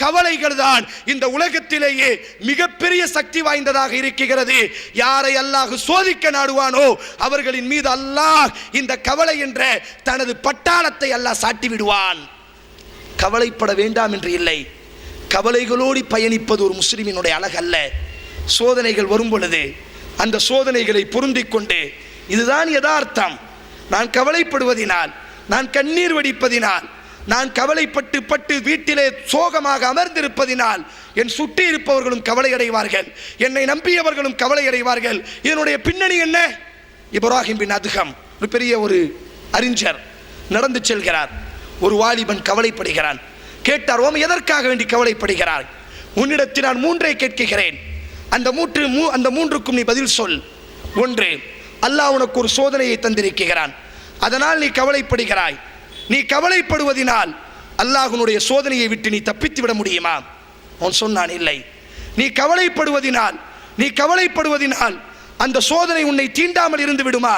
கவலைகள் தான் இந்த உலகத்திலேயே மிகப்பெரிய சக்தி வாய்ந்ததாக இருக்கிறது. யாரை அல்லாஹ் சோதிக்க நாடுவானோ அவர்களின் மீது அல்லாஹ் இந்த கவலை என்ற தனது பட்டாளத்தை அல்லாஹ் சாட்டி விடுவான். கவலைப்பட வேண்டாம் என்று இல்லை, கவலைகளோடு பயணிப்பது ஒரு முஸ்லிமினுடைய அழகல்ல. சோதனைகள் வரும் பொழுது அந்த சோதனைகளை பொருந்திக் கொண்டு, இதுதான் யதார்த்தம், நான் கவலைப்படுவதினால், நான் கண்ணீர் வடிப்பதினால், நான் கவலைப்பட்டு வீட்டிலே சோகமாக அமர்ந்திருப்பதினால் என் சுற்றி இருப்பவர்களும் கவலை அடைவார்கள், என்னை நம்பியவர்களும் கவலை அடைவார்கள். இதனுடைய பின்னணி என்ன? இப்ராஹிம் பின் அதுகம், ஒரு பெரிய ஒரு அறிஞர், நடந்து செல்கிறார். ஒரு வாலிபன் கவலைப்படுகிறான். கேட்டார், ஓம் எதற்காக வேண்டி கவலைப்படுகிறார்? உன்னிடத்தில் நான் மூன்றை கேட்கிறேன், அந்த மூன்றுக்கும் நீ பதில் சொல். ஒன்று, அல்லாஹ் உனக்கு ஒரு சோதனையை தந்திருக்கிறான், அதனால் நீ கவலைப்படுகிறாய். நீ கவலைப்படுவதினால் அல்லாஹ்வுடைய சோதனையை விட்டு நீ தப்பித்து விட முடியுமா? அவன் சொன்னான், இல்லை. நீ கவலைப்படுவதினால் அந்த சோதனை உன்னை தீண்டாமல் இருந்து விடுமா?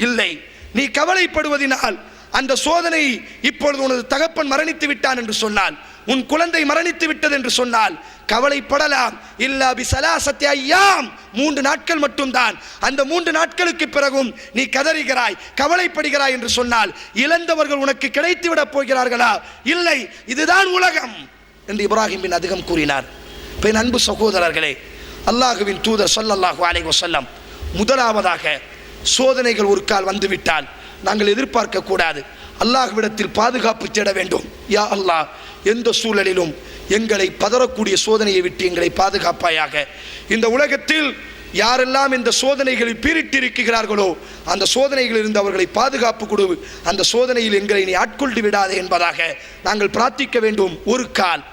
இல்லை. நீ கவலைப்படுவதினால் அந்த சோதனை, இப்பொழுது உனது தகப்பன் மரணித்து விட்டான் என்று சொன்னால், உன் குழந்தை மரணித்து விட்டது என்று சொன்னால் கவலைப்படலாம். இல்லா பிஸலாசத்தி அய்யாம், 3 நாட்கள் மட்டும்தான். அந்த 3 நாட்களுக்கு பிறகும் நீ கதறுகிறாய், கவலைப்படுகிறாய் என்று சொன்னால் இழந்தவர்கள் உனக்கு கிடைத்து விட போகிறார்களா? இல்லை, இதுதான் உலகம் என்று இப்ராஹிம் பின் அதுகம் கூறினார். என் அன்பு சகோதரர்களே, அல்லாஹுவின் தூதர் ஸல்லல்லாஹு அலைஹி வஸல்லம் முதலாவதாக சோதனைகள் ஒரு கால் வந்துவிட்டால் நாங்கள் எதிர்பார்க்க கூடாது, அல்லாஹ்விடத்தில் பாதுகாப்பு தேட வேண்டும். யா அல்லாஹ், எந்த சூழலிலும் எங்களை பதறக்கூடிய சோதனையை விட்டு எங்களை பாதுகாப்பாயாக. இந்த உலகத்தில் யாரெல்லாம் இந்த சோதனைகளில் பீரிட்டிருக்கிறார்களோ அந்த சோதனைகளில் இருந்து அவர்களை பாதுகாப்பு கொடு, அந்த சோதனையில் எங்களை நீ ஆட்கொண்டு விடாதே என்பதாக நாங்கள் பிரார்த்திக்க வேண்டும். ஒரு கால்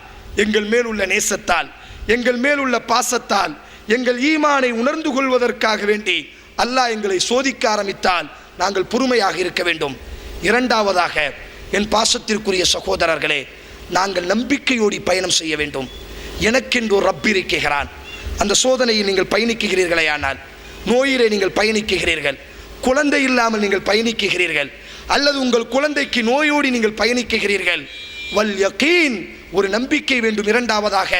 எங்கள் மேல் உள்ள நேசத்தால், எங்கள் மேல் உள்ள பாசத்தால், எங்கள் ஈமானை உணர்ந்து கொள்வதற்காக வேண்டி அல்லாஹ் எங்களை சோதிக்க ஆரம்பித்தால் நாங்கள் பொறுமையாக இருக்க வேண்டும். இரண்டாவதாக, என் பாசத்திற்குரிய சகோதரர்களே, நாங்கள் நம்பிக்கையோடு பயணம் செய்ய வேண்டும். எனக்கென்று ஒரு ரப் இருக்கிறான். அந்த சோதனையில் நீங்கள் பயணிக்கிறீர்களே, ஆனால் நோயிலே நீங்கள் பயணிக்கிறீர்கள், குழந்தை இல்லாமல் நீங்கள் பயணிக்கிறீர்கள், அல்லது உங்கள் குழந்தைக்கு நோயோடு நீங்கள் பயணிக்கிறீர்கள், வல் யகீன், ஒரு நம்பிக்கை வேண்டும். இரண்டாவதாக,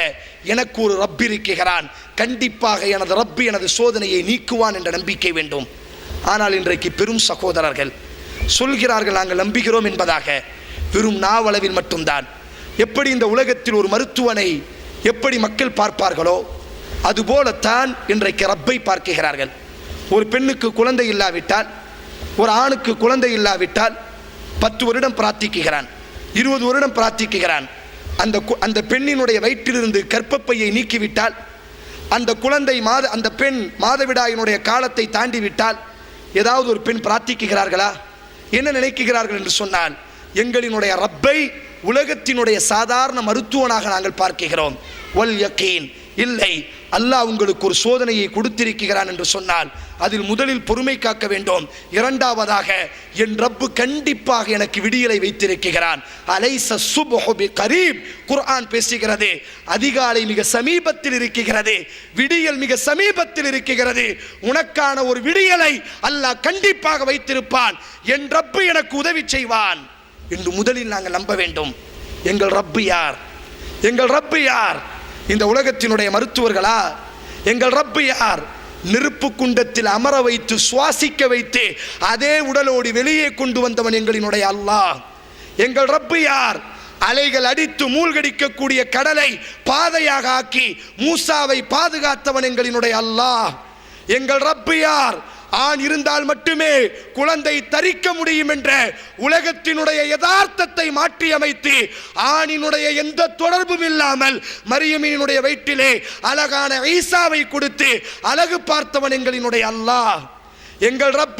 எனக்கு ஒரு ரப் இருக்கிறான், கண்டிப்பாக எனது ரப் எனது சோதனையை நீக்குவான் என்ற நம்பிக்கை வேண்டும். ஆனால் இன்றைக்கு பெரும் சகோதரர்கள் சொல்கிறார்கள் நாங்கள் நம்புகிறோம் என்பதாக, வெறும் நாவளவில் மட்டும்தான். எப்படி இந்த உலகத்தில் ஒரு மருத்துவனை எப்படி மக்கள் பார்ப்பார்களோ அதுபோலத்தான் இன்றைக்கு ரப்பை பார்க்கிறார்கள். ஒரு பெண்ணுக்கு குழந்தை இல்லாவிட்டால், ஒரு ஆணுக்கு குழந்தை இல்லாவிட்டால் 10 வருடம் பிரார்த்திக்கிறான், 20 வருடம் பிரார்த்திக்கிறான். அந்த பெண்ணினுடைய வயிற்றிலிருந்து கர்ப்பப்பையை நீக்கிவிட்டால், அந்த குழந்தை அந்த பெண் மாதவிடாயினுடைய காலத்தை தாண்டிவிட்டால் ஏதாவது ஒரு பெண் பிரார்த்திக்கிறார்களா? என்ன நினைக்கிறார்கள் என்று சொன்னால், எங்களினுடைய ரப்பை உலகத்தினுடைய சாதாரண மருத்துவனாக நாங்கள் பார்க்கிறோம். வல் யகீன், இல்லை, அல்லாஹ் உங்களுக்கு ஒரு சோதனையை கொடுத்திருக்கிறான் என்று சொன்னால் அதில் முதலில் பொறுமை காக்க வேண்டும். இரண்டாவதாக, என் ரப்பு கண்டிப்பாக எனக்கு விடியலை வைத்திருக்கிறான். அலைஸ சுப்ஹு பிகரீப், குர்ஆன் பேசுகிறது, அதிகாலை மிக சமீபத்தில் இருக்கிறது, விடியல் மிக சமீபத்தில் இருக்கிறது. உனக்கான ஒரு விடியலை அல்லாஹ் கண்டிப்பாக வைத்திருப்பான், என் ரப்பு எனக்கு உதவி செய்வான் என்று முதலில் நாங்கள் நம்ப வேண்டும். எங்கள் ரப்பு யார்? எங்கள் ரப்பு யார்? இந்த உலகத்தினுடைய மருத்துவர்களா? எங்கள் ரப்பு யார்? நெருப்பு குண்டத்தில் அமர வைத்து சுவாசிக்க வைத்து அதே உடலோடு வெளியே கொண்டு வந்தவன் எங்களினுடைய அல்லாஹ். எங்கள் ரப்பு யார்? அலைகள் அடித்து மூழ்கடிக்கக்கூடிய கடலை பாதையாக ஆக்கி மூசாவை பாதுகாத்தவன் எங்களினுடைய அல்லாஹ். எங்கள் ரப்பு யார்? ஆண் இருந்தால் மட்டுமே குழந்தை தரிக்க முடியும் என்ற உலகத்தினுடைய யதார்த்தத்தை மாற்றி அமைத்து ஆணினுடைய எந்த தொடர்பும் இல்லாமல் மரியமினுடைய வயிற்றிலே அழகான ஈசாவை கொடுத்து அழகு பார்த்தவன் எங்களினுடைய அல்லாஹ். எங்கள் ரப்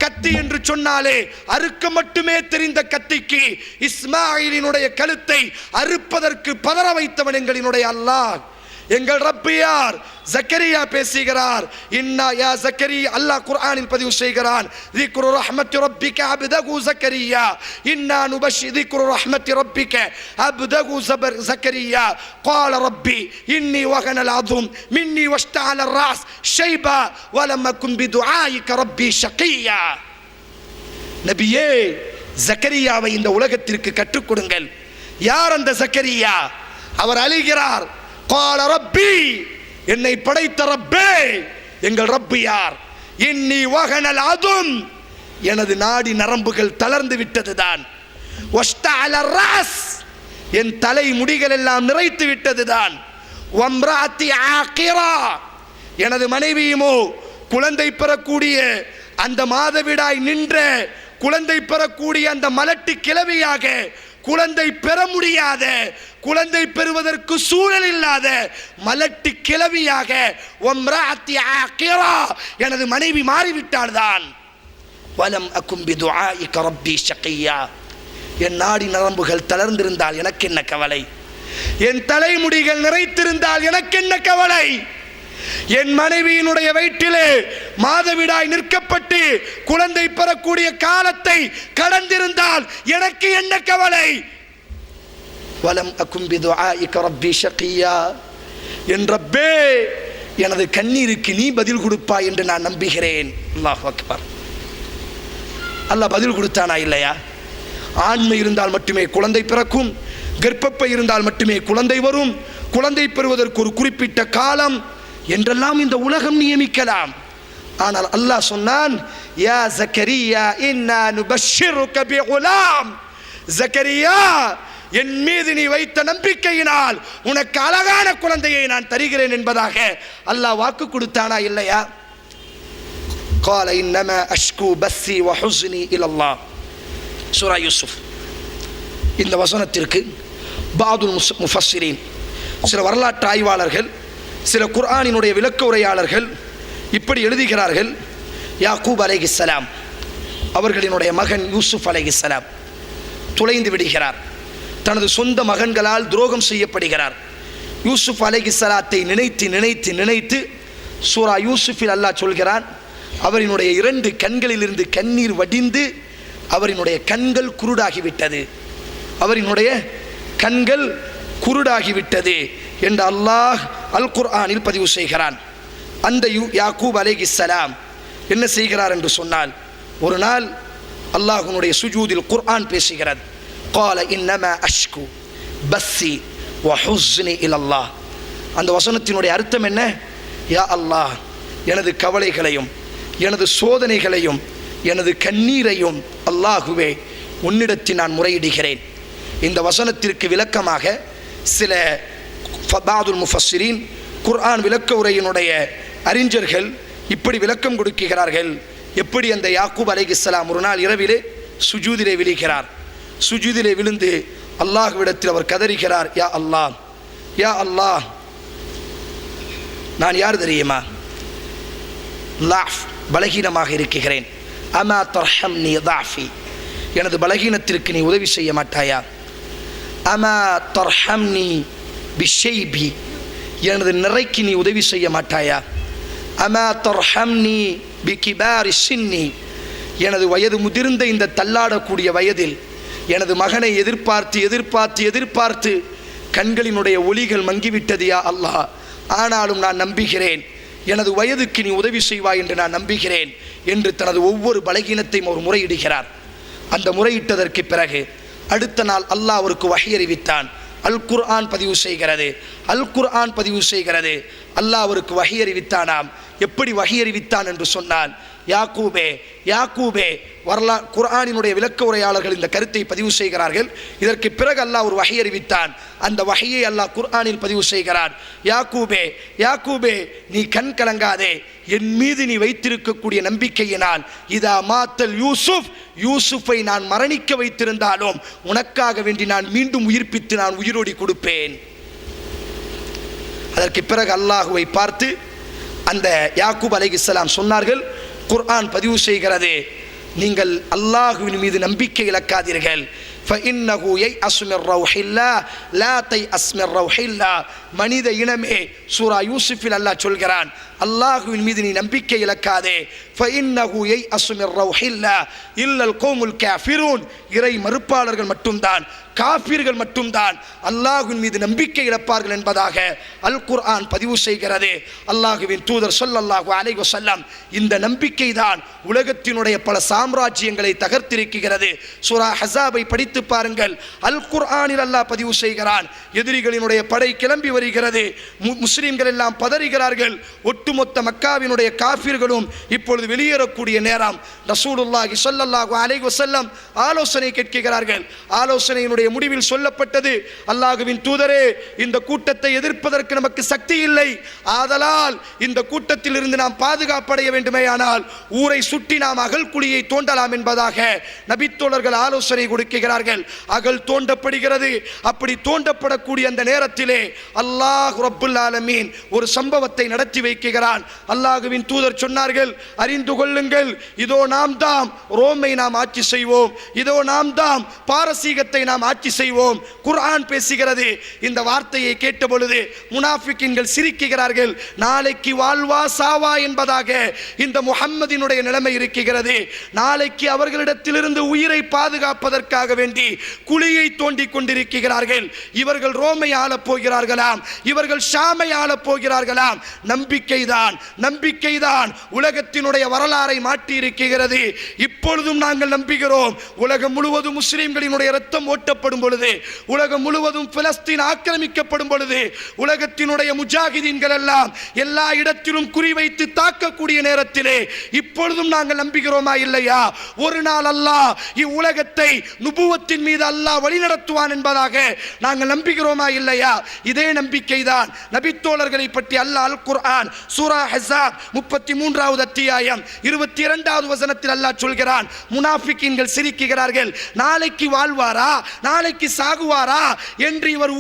கத்தி என்று சொன்னாலே அறுக்க மட்டுமே தெரிந்த கத்திக்கு இஸ்மாயிலினுடைய கழுத்தை அறுப்பதற்கு பதற வைத்தவன் எங்களினுடைய அல்லாஹ். எங்கள் ரப்பு யார்? ஜக்கரியா பேசுகிறார். இன்னா யா ஜக்கரியா, அல்லாஹ் குர்ஆனில் பதிவு செய்கிறான், ذிக்ரு ரஹ்மத்தி ரப்பிக அப்தகு ஜக்கரியா இன்னா நுபஷி ذிக்ரு ரஹ்மத்தி ரப்பிக அப்தகு ஜக்கரியா قال ربي إني وهن العظم مني واشتعل الرأس شيبا ولم أكن بدعائك ربي شقيا. நபியே, ஜக்கரியாவை இந்த உலகத்திற்கு கற்றுக் கொடுங்கள். யார் அந்த ஜக்கரியா? அவர் அழுகிறார். قال ربي, என்னை படைத்த ரப்பே. எங்கள் ரப்பு யார்? இன்னி வஹனல் அதும், எனது நாடி நரம்புகள் தளர்ந்து விட்டதுதான். வஷ்தஅல ராஸ், என் தலை முடிகள் எல்லாம் நிறைத்து விட்டதுதான். வம்ராத்தி ஆகிரா, எனது மனைவியுமோ குழந்தை பெறக்கூடிய அந்த மாதவிடாய் நின்ற குழந்தை பெறக்கூடிய அந்த மலட்டு கிழவியாக, குழந்தை பெற முடியாத, குழந்தை பெறுவதற்கு சூழல் இல்லாத மலட்டு கிழவியாக எனது மனைவி மாறிவிட்டாள் தான். வலம் அகும் பிதுஆஇக ரப்பி ஷகியா, என் நாடி நரம்புகள் தளர்ந்திருந்தால் எனக்கு என்ன கவலை? என் தலைமுடிகள் நிறைத்திருந்தால் எனக்கு என்ன கவலை? என் மனைவியினுடைய வயிற்றிலே மாதவிடாய் நிற்கப்பட்டு குழந்தை பெறக்கூடிய காலத்தை கடந்திருந்தால் எனக்கு என்ன கவலை? வலம் அகும் பிதுஆஇக ரப்பி ஷகியா, என் ரப்பே, எனது கண்ணீருக்கு நீ பதில் கொடுப்பாய் என்று நான் நம்புகிறேன். அல்லாஹ் அக்பர். அல்லாஹ் பதில் கொடுத்தானா இல்லையா? ஆண்மை இருந்தால் மட்டுமே குழந்தை பிறக்கும், கர்ப்பப்பை இருந்தால் மட்டுமே குழந்தை வரும், குழந்தை பெறுவதற்கு ஒரு குறிப்பிட்ட காலம் என்றெல்லாம் இந்த உலகம் நியமிக்கலாம். ஆனால் அல்லாஹ் சொன்னான், யா ஜக்கரியா இன்னா நுபஷ்ஷிருக பிகுலாம், ஜக்கரியா, என் மீது நீ வைத்த நம்பிக்கையினால் உனக்கு அழகான குழந்தையை நான் தருகிறேன் என்பதாக அல்லாஹ் வாக்கு கொடுத்தானா இல்லையா? قال انما اشكو بثي وحزني الى الله, சூரா யூசுப். இந்த வசனத்திற்கு பாதுல் முஃபஸ்ஸிரீன், சில வரலாற்று ஆய்வாளர்கள், சில குர்ஆனினுடைய விளக்க உரையாளர்கள் இப்படி எழுதுகிறார்கள். யாக்கூப் அலைஹிஸ்ஸலாம் அவர்களினுடைய மகன் யூசுப் அலைஹிஸ்ஸலாம் தொலைந்து விடுகிறார். தனது சொந்த மகன்களால் துரோகம் செய்யப்படுகிறார். யூசுப் அலைஹிஸ்ஸலாத்தை நினைத்து நினைத்து நினைத்து சூரா யூசுஃபில் அல்லாஹ் சொல்கிறான், அவரினுடைய 2 கண்களிலிருந்து கண்ணீர் வடிந்து அவரினுடைய கண்கள் குருடாகிவிட்டது, அவரினுடைய கண்கள் குருடாகிவிட்டது என்று அல்லாஹ் அல் குர்ஆனில் பதிவு செய்கிறான். அந்த யாக்கூப் அலைஹிஸ்ஸலாம் என்ன செய்கிறார் என்று சொன்னால், ஒரு நாள் அல்லாஹ்வுடைய சுஜூதில் குர்ஆன் பேசுகிறது. قال انما اشكو بثي وحزني الى الله. அந்த வசனத்தினுடைய அர்த்தம் என்ன? யா அல்லாஹ், எனது கவலைகளையும் எனது சோதனைகளையும் எனது கண்ணீரையும் அல்லாஹுவே உன்னிடத்தில் நான் முறையிடுகிறேன். இந்த வசனத்திற்கு விளக்கமாக சில பாதுல் முஃபஸ்ஸிரீன் குர்ஆன் விளக்க உரையினுடைய அறிஞர்கள் இப்படி விளக்கம் கொடுக்கிறார்கள். எப்படி அந்த யாக்கூப் அலைஹிஸ்ஸலாம் ஒரு நாள் இரவிலே சுஜூதிலே விழுகிறார். சுஜூதிலே விழுந்து அல்லாஹ்விடத்தில் அவர் கதறுகிறார், யா அல்லாஹ், யா அல்லாஹ், நான் யார் தெரியுமா? லாஃப், பலகீனமாக இருக்கிறேன். அமா தர்ஹம்னி தாஃபி, எனது பலகீனத்திற்கு நீ உதவி செய்ய மாட்டாயா? அமா தர்ஹம்னி பிஷைபி, எனது நிறைக்கு நீ உதவி செய்ய மாட்டாயா? அமா தர்ஹம்னி பிகிபாரி சின்னி, எனது வயது முதிர்ந்த இந்த தள்ளாடக்கூடிய வயதில் எனது மகனை எதிர்பார்த்து எதிர்பார்த்து எதிர்பார்த்து கண்களினுடைய ஒளிகள் மங்கிவிட்டது யா அல்லாஹ். ஆனாலும் நான் நம்புகிறேன், எனது வயதுக்கு நீ உதவி செய்வாய் என்று நான் நம்புகிறேன் என்று தனது ஒவ்வொரு பலகீனத்தையும் அவர் முறையிடுகிறார். அந்த முறையிட்டதற்கு பிறகு அடுத்த நாள் அல்லாஹ் அவருக்கு வஹி அறிவித்தான். அல் குர்ஆன் பதிவு செய்கிறது, அல் குர்ஆன் பதிவு செய்கிறது. அல்லாஹ் அவருக்கு வஹி அறிவித்தானாம். எப்படி வஹி அறிவித்தான் என்று சொன்னால், யாக்கூபே யாக்கூபே, குர்ஆனினுடைய விளக்க உரையாளர்கள் இந்த கருத்தை பதிவு செய்கிறார்கள். இதற்கு பிறகு அல்லாஹ் ஒரு வஹி அறிவித்தான். அந்த வஹியை அல்லாஹ் குர்ஆனில் பதிவு செய்கிறான். யாக்கூபே யாக்கூபே, நீ கண் கலங்காதே, என் மீது நீ வைத்திருக்கக்கூடிய நம்பிக்கையினால் இதா மாத்தல் யூசுப், யூசுஃபை நான் மரணிக்க வைத்திருந்தாலும் உனக்காக வேண்டி நான் மீண்டும் உயிர்ப்பித்து நான் உயிரோடி கொடுப்பேன். அதற்கு பிறகு அல்லாஹுவை பார்த்து அந்த யாக்கூப் அலைஹிஸ்ஸலாம் சொன்னார்கள், குர்ஆன் பதிவு செய்கிறது, நீங்கள் அல்லாஹுவின் மீது நம்பிக்கை இழக்காதீர்கள். فإنه ييأس من روح الله لا تيأس من روح الله. மனித இனமே, சூரா யூசுஃபில் அல்லாஹ் சொல்கிறான், அல்லாஹுவின் மீது நீ நம்பிக்கை இழக்காதே. فإنه ييأس من روح الله إلا القوم الكافرون. இறை மறுப்பாளர்கள் மட்டும்தான், காஃபிர்கள் மட்டும்தான் அல்லாஹ்வின் மீது நம்பிக்கை இழப்பார்கள் என்பதாக அல் குர்ஆன் பதிவு செய்கிறது. அல்லாஹ்வின் தூதர் ஸல்லல்லாஹு அலைஹி வஸல்லம் இந்த நம்பிக்கை தான் உலகத்தினுடைய பல சாம்ராஜ்யங்களை தகர்த்திருக்கிறது. சூரா ஹஸாபை படித்து பாருங்கள். அல் குர்ஆனில் அல்லாஹ் பதிவு செய்கிறான், எதிரிகளினுடைய படை கிளம்பி வருகிறது, முஸ்லிம்கள் எல்லாம் பதறுகிறார்கள். ஒட்டுமொத்த மக்காவினுடைய காஃபிர்களும் இப்பொழுது வெளியேறக்கூடிய நேரம். ரசூலுல்லாஹி ஸல்லல்லாஹு அலைஹி வஸல்லம் ஆலோசனை கேட்கிறார்கள். ஆலோசனையினுடைய முடிவில் சொல்லப்பட்டது, அல்லாஹ்வின் தூதரே, இந்த கூட்டத்தை எதிர்ப்பதற்கு நமக்கு சக்தி இல்லை, ஆதலால் இந்த கூட்டத்தில் இருந்து நாம் பாதுகாப்படைய வேண்டுமேயானால் ஊரை சுற்றி நாம் அகல் குழியை தோண்டலாம் என்பதாக நபித்தோழர்கள் ஆலோசனை கொடுக்கிறார்கள். அகல் தோண்டப்படுகிறது. அப்படி தோண்டப்படக்கூடிய அந்த நேரத்திலே அல்லாஹ் ரப்புல் ஆலமீன் ஒரு சம்பவத்தை நடத்தி வைக்கிறான். அல்லாஹ்வின் தூதர் சொன்னார்கள், அறிந்து கொள்ளுங்கள், இதோ நாம் தாம் ரோமை நாம் ஆட்சி செய்வோம், இதோ நாம் தாம் பாரசீகத்தை நாம் ஆட்சி செய்வோம். குர்ஆன் பேசுகிறது. இந்த வார்த்தையை கேட்ட பொழுது முனாஃபிக்கின்கள் சிரிக்கிறார்கள். நாளைக்கு வாழ்வா சாவா என்பதாக இந்த முஹம்மதினுடைய நிலைமை இருக்கிறது. நாளைக்கு அவர்களிடத்திலிருந்து உயிரை பாதுகாப்பதற்காக வேண்டி குழியை தோண்டி கொண்டிருக்கிறார்கள். இவர்கள் ரோமை ஆளப் போகிறார்களாம், இவர்கள் ஷாமை ஆளப் போகிறார்களாம். நம்பிக்கைதான், நம்பிக்கைதான் உலகத்தினுடைய வரலாறை மாற்றி இருக்கிறது. இப்பொழுதும் நாங்கள் நம்புகிறோம், உலகம் முழுவதும் முஸ்லிம்களினுடைய ரத்தம் ஓட்டப்படும் பொழுது, உலகம் முழுவதும் பிலஸ்தீன் ஆக்கிரமிக்கப்படும் பொழுது, உலகத்தினுடைய முஜாஹிதீன்கள் எல்லாம் எல்லா இடத்திலும் குறிவைத்து தாக்கக்கூடிய நேரத்திலே இப்பொழுதும் நாங்கள் நம்புகிறோமா இல்லையா? ஒரு நாள் அல்லாஹ் இவ்வுலகத்தை நுபுவத்தின் மீது அல்லாஹ் வழிநடத்துவான் என்பதாக நாங்கள் நம்புகிறோமா இல்லையா? இதே நம்பிக்கை தான் நபித்தோழர்களை பற்றி அல்லாஹ் அல் குர்ஆன் சூரா ஹஸாப் 33வது அத்தியாயம் 22வது வசனத்தில் அல்லாஹ் சொல்கிறான், முனாஃபிக்கீன்கள் சிரிக்கிறார்கள், நாளைக்கு வாழ்வாரா, நாளைக்கு சாகுவாரா என்று இவர்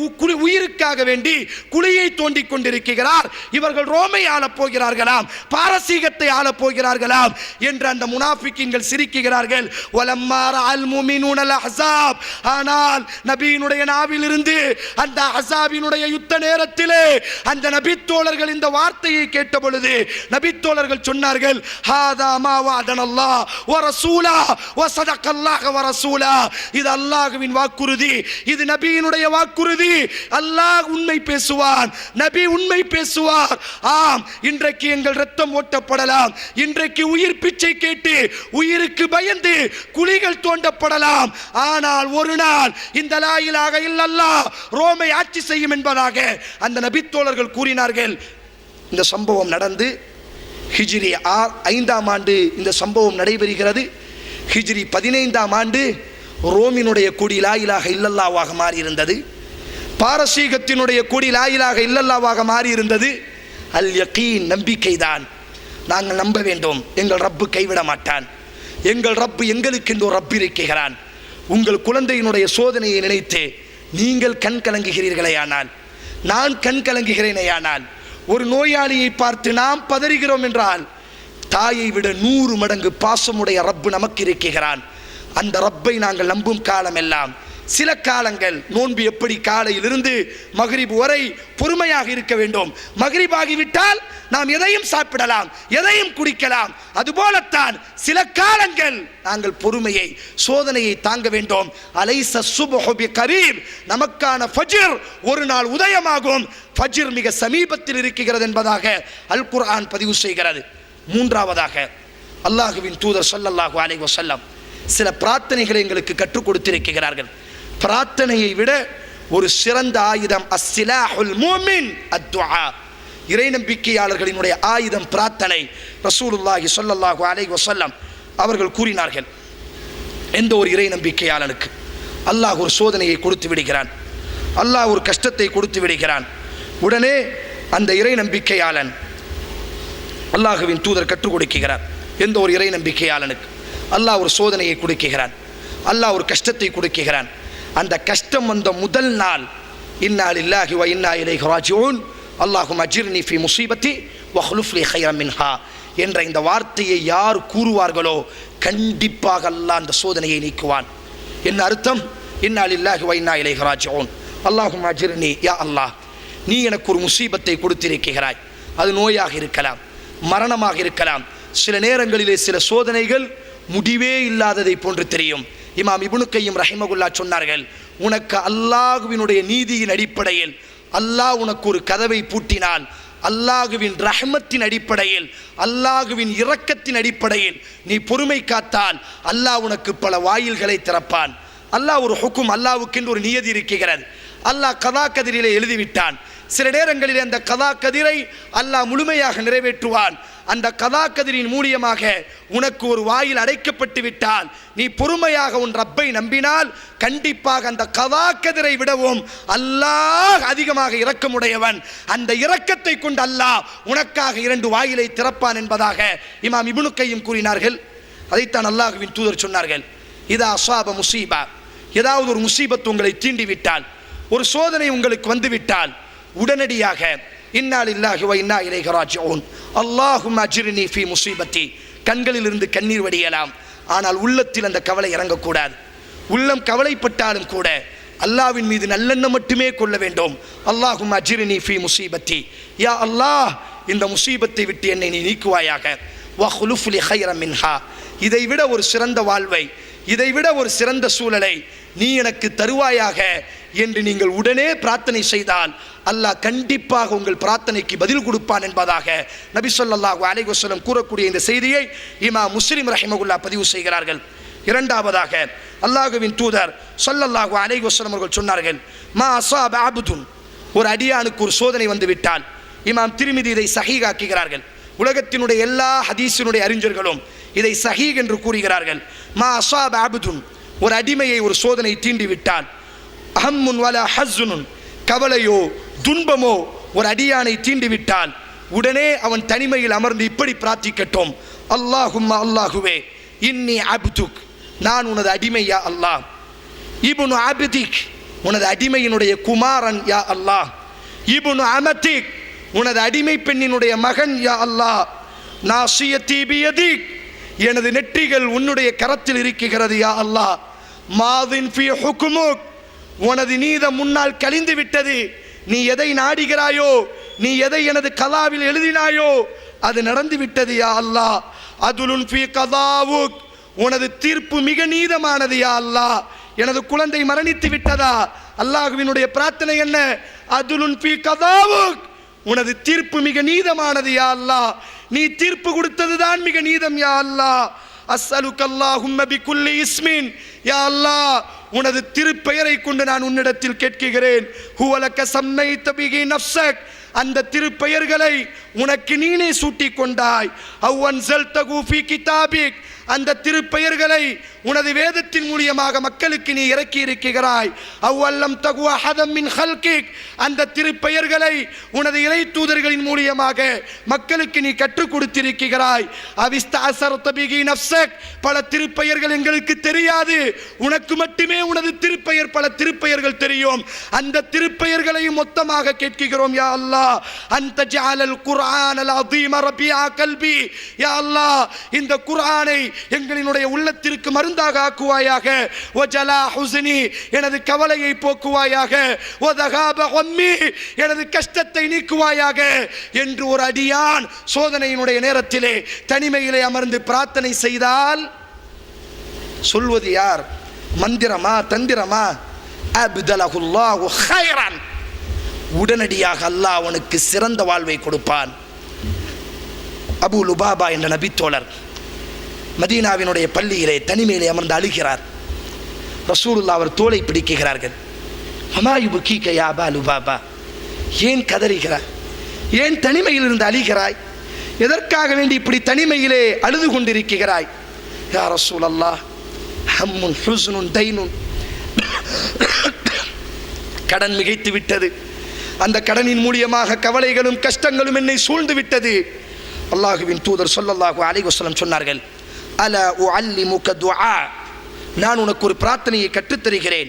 உயிருக்காக வேண்டி குழியை தோண்டி கொண்டிருக்கிறார். இவர்கள் ரோமை ஆளப் போகிறார்களாம், பாரசீகத்தை ஆளப் போகிறார்களாம் என்று அந்த முனாஃபிக்கீன்கள் சிரிக்கிறார்கள். வலம்மா ரஅல் முஃமினூன அல் அஹ்ஸாப், ஆனால் நபியினுடைய நாவிலிருந்து அந்த அஹ்ஸாபினுடைய யுத்த நேரத்திலே அந்த நபித்தோழர்கள் இந்த வார்த்தையை கேட்ட பொழுது நபித்தோழர்கள் சொன்னார்கள், ஹாதா மா வஅதனல்லாஹ் வ ரசூலா வ ஸதகல்லாஹ் வ ரசூலா. இது அல்லாஹ்வின் வாக்குறுதி, இது நபியினுடைய வாக்குறுதி. அல்லாஹ் உண்மை பேசுவான், நபி உண்மை பேசுவார். ஆம், இன்றைக்கு எங்கள் ரத்தம் ஓட்டப்படலாம், இன்றைக்கு உயிர் பிச்சை கேட்டு உயிருக்கு பயந்து குழிகள் தோண்டப்படலாம். ஆனால் ஒரு நாள் இந்த லா இலாஹ இல்லல்லாஹ் ரோமை ஆட்சி செய்யும் என்பதாக அந்த நபித்தோழர்கள் கூறினார்கள். இந்த சம்பவம் நடந்து ஹிஜ்ரி 5ஆம் ஆண்டு இந்த சம்பவம் நடைபெறுகிறது. ஹிஜ்ரி 15ஆம் ஆண்டு ரோமினுடைய கொடி லா இலாஹ இல்லல்லாஹ்வாக மாறியிருந்தது. பாரசீகத்தினுடைய கொடி லா இலாஹ இல்லல்லாஹ்வாக மாறியிருந்தது. அல் யகீன், நம்பிக்கைதான். நாங்கள் நம்ப வேண்டும், எங்கள் ரப்பு கைவிட மாட்டான், எங்கள் ரப்பு எங்களுக்கென்று ஒரு ரப்பு இருக்கிறான். உங்கள் குழந்தையினுடைய சோதனையை நினைத்து நீங்கள் கண் கலங்குகிறீர்களேயானால், நான் கண் கலங்குகிறேனேயானால், ஒரு நோயாளியை பார்த்து நாம் பதறுகிறோம் என்றால், தாயை விட 100 மடங்கு பாசமுடைய ரப்பு நமக்கு இருக்கிறான். அந்த ரப்பை நாங்கள் நம்பும் காலம் எல்லாம், சில காலங்கள் நோன்பு எப்படி காலையிலிருந்து மக்ரிப் வரை பொறுமையாக இருக்க வேண்டும். மக்ரிப் ஆகிவிட்டால் நாம் எதையும் சாப்பிடலாம், எதையும் குடிக்கலாம். அதுபோலத்தான் சில காலங்கள் நாங்கள் பொறுமையை, சோதனையை தாங்க வேண்டும். அலைஸ சுப்ஹு பிகரீப், நமக்கான ஃபஜ்ர் ஒரு நாள் உதயமாகும், ஃபஜ்ர் மிக சமீபத்தில் இருக்கிறது என்பதாக அல் குர்ஆன் பதிவு செய்கிறது. மூன்றாவதாக அல்லாஹ்வின் தூதர் ஸல்லல்லாஹு அலைஹி வஸல்லம் சில பிரார்த்தனைகளை எங்களுக்கு கற்றுக் கொடுத்திருக்கிறார்கள். பிரார்த்தனையை விட ஒரு சிறந்த ஆயுதம் அஸ்ஸிலாஹுல் முஃமின் அத்துஆ, இறை நம்பிக்கையாளர்களினுடைய ஆயுதம் பிரார்த்தனை. ரசூலுல்லாஹி ஸல்லல்லாஹு அலைஹி வஸல்லம் அவர்கள் கூறினார்கள், எந்த ஒரு இறை நம்பிக்கையாளனுக்கு அல்லாஹ் ஒரு சோதனையை கொடுத்து விடுகிறான், அல்லாஹ் ஒரு கஷ்டத்தை கொடுத்து விடுகிறான், உடனே அந்த இறை நம்பிக்கையாளன், அல்லாஹுவின் தூதர் கற்றுக் கொடுக்கிறார், எந்த ஒரு இறை நம்பிக்கையாளனுக்கு அல்லாஹ் ஒரு சோதனையை கொடுக்கிறான், அல்லாஹ் ஒரு கஷ்டத்தை கொடுக்கிறான், அந்த கஷ்டம் வந்த முதல் நாள் இன்னா லில்லாஹி வ இன்னா இலைஹி ராஜிஊன் அல்லாஹும்ம அஜிர்னி ஃபீ முஸீபத்தி வஹ்லுஃப் லி கைரம் மின்ஹா என்ற இந்த வார்த்தையை யார் கூறுவார்களோ கண்டிப்பாக அல்லாஹ் அந்த சோதனையை நீக்குவான். என்ன அர்த்தம்? இன்னா லில்லாஹி வ இன்னா இலைஹி ராஜிஊன் அல்லாஹும்ம அஜிர்னி, யா அல்லாஹ், நீ எனக்கு ஒரு முசீபத்தை கொடுத்திருக்கிறாய். அது நோயாக இருக்கலாம், மரணமாக இருக்கலாம். சில நேரங்களிலே சில சோதனைகள் முடிவே இல்லாததை போன்று தெரியும். இமாம் இப்னு கையிம் ரஹிமகுல்லாஹ் சொன்னார்கள், உனக்கு அல்லாஹ்வினுடைய நீதியின் அடிப்படையில் அல்லாஹ் உனக்கு ஒரு கதவை பூட்டினால், அல்லாஹ்வின் ரஹ்மத்தின் அடிப்படையில், அல்லாஹ்வின் இரக்கத்தின் அடிப்படையில் நீ பொறுமை காத்தால் அல்லாஹ் உனக்கு பல வாயில்களை திறப்பான். அல்லாஹ் ஒரு ஹுக்கும், அல்லாஹ்வுக்கென்று ஒரு நியதி இருக்கிறது. அல்லாஹ் கதா கதிரிலே எழுதிவிட்டான். சில நேரங்களிலே அந்த கதா கதிரை அல்லாஹ் முழுமையாக நிறைவேற்றுவான். அந்த கதா கதிரின் மூலியமாக உனக்கு ஒரு வாயில் அடைக்கப்பட்டு விட்டால், நீ பொறுமையாக உன் ரப்பை நம்பினால் கண்டிப்பாக அந்த கதா கதிரை விடவும் அல்லாஹ் அதிகமாக இரக்கமுடையவன். அந்த இரக்கத்தை கொண்டு அல்லாஹ் உனக்காக 2 வாயிலை திறப்பான் என்பதாக இமாம் இப்னு கையிம் கூறினார்கள். அதைத்தான் அல்லாஹ்வின் தூதர் சொன்னார்கள், இதா அஸாப முஸீபா, ஏதாவது ஒரு முசீபத் உங்களை தீண்டிவிட்டால், ஒரு சோதனை உங்களுக்கு வந்துவிட்டால், உடனடியாக இன்னா லில்லாஹி வ இன்னா இலைஹி ராஜிஊன் அல்லாஹும்ம அஜிர்னி ஃபீ முஸீபத்தி, கண்களிலிருந்து கண்ணீர் வடியலாம், ஆனால் உள்ளத்தில் அந்த கவலை இறங்கக்கூடாது. உள்ளம் கவலைப்பட்டாலும் கூட அல்லாஹ்வின் மீது நல்லெண்ணம் மட்டுமே கொள்ள வேண்டும். அல்லாஹும்ம அஜிர்னி ஃபீ முஸீபத்தி, யா அல்லாஹ், இந்த முசீபத்தை விட்டு என்னை நீ நீக்குவாயாக. வஹ்லுஃப் லி கைரம் மின்ஹா, இதைவிட ஒரு சிறந்த வாழ்வை, இதைவிட ஒரு சிறந்த சூழலை நீ எனக்கு தருவாயாக என்று நீங்கள் உடனே பிரார்த்தனை செய்தால் அல்லாஹ் கண்டிப்பாக உங்கள் பிரார்த்தனைக்கு பதில் கொடுப்பான் என்பதாக நபி ஸல்லல்லாஹு அலைஹி வஸல்லம் கூறக்கூடிய இந்த செய்தியை இமாம் முஸ்லிம் ரஹிமகுல்லாஹ் பதிவு செய்கிறார்கள். இரண்டாவதாக அல்லாஹ்வின் தூதர் ஸல்லல்லாஹு அலைஹி வஸல்லம் அவர்கள் சொன்னார்கள், மா அஸாப அப்துன், ஒரு அடியானுக்கு ஒரு சோதனை வந்து விட்டால், இமாம் திர்மிதி இதை சஹீஹாக்குகிறார்கள். உலகத்தினுடைய எல்லா ஹதீஸினுடைய அறிஞர்களும் இதை சஹீஹ் என்று கூறுகிறார்கள். மா அஸாப அப்துன், ஒரு அடிமையை ஒரு சோதனை தீண்டி விட்டால், அஹம்முன் வலா ஹஸ்ஸுன், கவலையோ துன்பமோ ஒரு அடியானை தீண்டி விட்டால், உடனே அவன் தனிமையில் அமர்ந்து இப்படி பிரார்த்திக்கட்டும், அல்லாஹும்ம, அல்லாஹுவே, இன்னி அப்துக், நான் உனது அடிமை யா அல்லாஹ், இப்னு அப்திக், உனது அடிமையினுடைய குமாரன் யா அல்லாஹ், இப்னு அமதிக், உனது அடிமை பெண்ணினுடைய மகன் யா அல்லாஹ், நாசியத்தி பியதிக், எனது நெற்றிகள் உன்னுடைய கரத்தில் இருக்கிறது யா அல்லாஹ், மாதின் ஃபீ ஹுக்முக், உனது நீதம் முன்னால் கழிந்து விட்டது, நீ எதை நாடுகிறாயோ, நீ எதை எனது கலாவில் எழுதினாயோ அது நடந்து விட்டது யா அல்லாஹ், அதுலுன் ஃபீ கதாவுக், உனது தீர்ப்பு மிக நீதமானது யா அல்லாஹ், எனது குழந்தை மரணித்து விட்டதா, அல்லாஹ்வினுடைய பிரார்த்தனை என்ன, அதுலுன் ஃபீ கதாவுக், உனது தீர்ப்பு மிக நீதமானது யா அல்லாஹ், நீ தீர்ப்பு கொடுத்ததுதான் மிக நீதம் யா அல்லாஹ், அஸ்அலுக அல்லாஹும்ம பிகுல்லி இஸ்மின், யா அல்லாஹ், உனது திருப்பெயரை கொண்டு நான் உன்னிடத்தில் கேட்கிறேன், ஹுவலக சம்மைத பிஹி நஃப்ஸக், அந்த திருப்பெயர்களை உனக்கு நீனே சூட்டிக் கொண்டாய். அவ்வன்ஸல்தகு ஃபீ கிதாபிக், அந்த திருப்பெயர்களை உனது வேதத்தின் மூலியமாக மக்களுக்கு நீ இறக்கி இருக்கிறாய். அவ்வல்லம் தகு அஹதம் மின் ஹல்கிக், அந்த திருப்பெயர்களை உனது இறை தூதர்களின் மூலியமாக மக்களுக்கு நீ கற்றுக் கொடுத்திருக்கிறாய். அவிஸ்தஅஸர்த பிஹி நஃப்ஸக், பல திருப்பெயர்கள் எங்களுக்கு தெரியாது, உனக்கு மட்டுமே உனது திருப்பெயர் பல திருப்பெயர்கள் தெரியும். அந்த திருப்பெயர்களையும் மொத்தமாக கேட்கிறோம். யா அல்லாஹ், அன்த ஜஅலல் குர்ஆனல் அதீம ரபியா கல்பி, யா அல்லாஹ் இந்த குர்ஆனை எங்களினுடைய உள்ளத்திற்கு மருந்தாக ஆக்குவாயாக. வஜலா ஹுஸ்னி, எனது கவலையை போக்குவாயாக. வதகாப ஹம்மி, எனது கஷ்டத்தை நீக்குவாயாக என்று ஒரு அடியான் சோதனையினுடைய நேரத்திலே தனிமையிலே அமர்ந்து பிரார்த்தனை செய்தால் சொல்வது யார்? மந்திரமா தந்திரமா? அப்தலஹுல்லாஹு கைரன், உடனடியாக அல்லாஹ் அவனுக்கு சிறந்த வாழ்வை கொடுப்பான். அபு லுபாபா என்ற நபித்தோழர் மதீனாவினுடைய பள்ளியிலே தனிமையிலே அமர்ந்து அழுகிறார். ரசூலுல்லாஹ் அவர் தோளை பிடிக்கிறார்கள். ஹமாயுபு கீக யா அபா லுபாபா, ஏன் கதறுகிறாய்? ஏன் தனிமையில் இருந்து அழுகிறாய்? எதற்காக வேண்டி இப்படி தனிமையிலே அழுது கொண்டிருக்கிறாய்? யா ரசூலல்லாஹ், ஹம்முன் ஹுஸ்னுன் தைனுன், கடன் மிகைத்து விட்டது, அந்த கடனின் மூலியமாக கவலைகளும் கஷ்டங்களும் என்னை சூழ்ந்து விட்டது. அல்லாஹுவின் தூதர் ஸல்லல்லாஹு அலைஹி வஸல்லம் சொன்னார்கள், அலா உஅல்லிமுக துஆ, நான் உனக்கு ஒரு பிரார்த்தனையை கற்றுத் தருகிறேன்.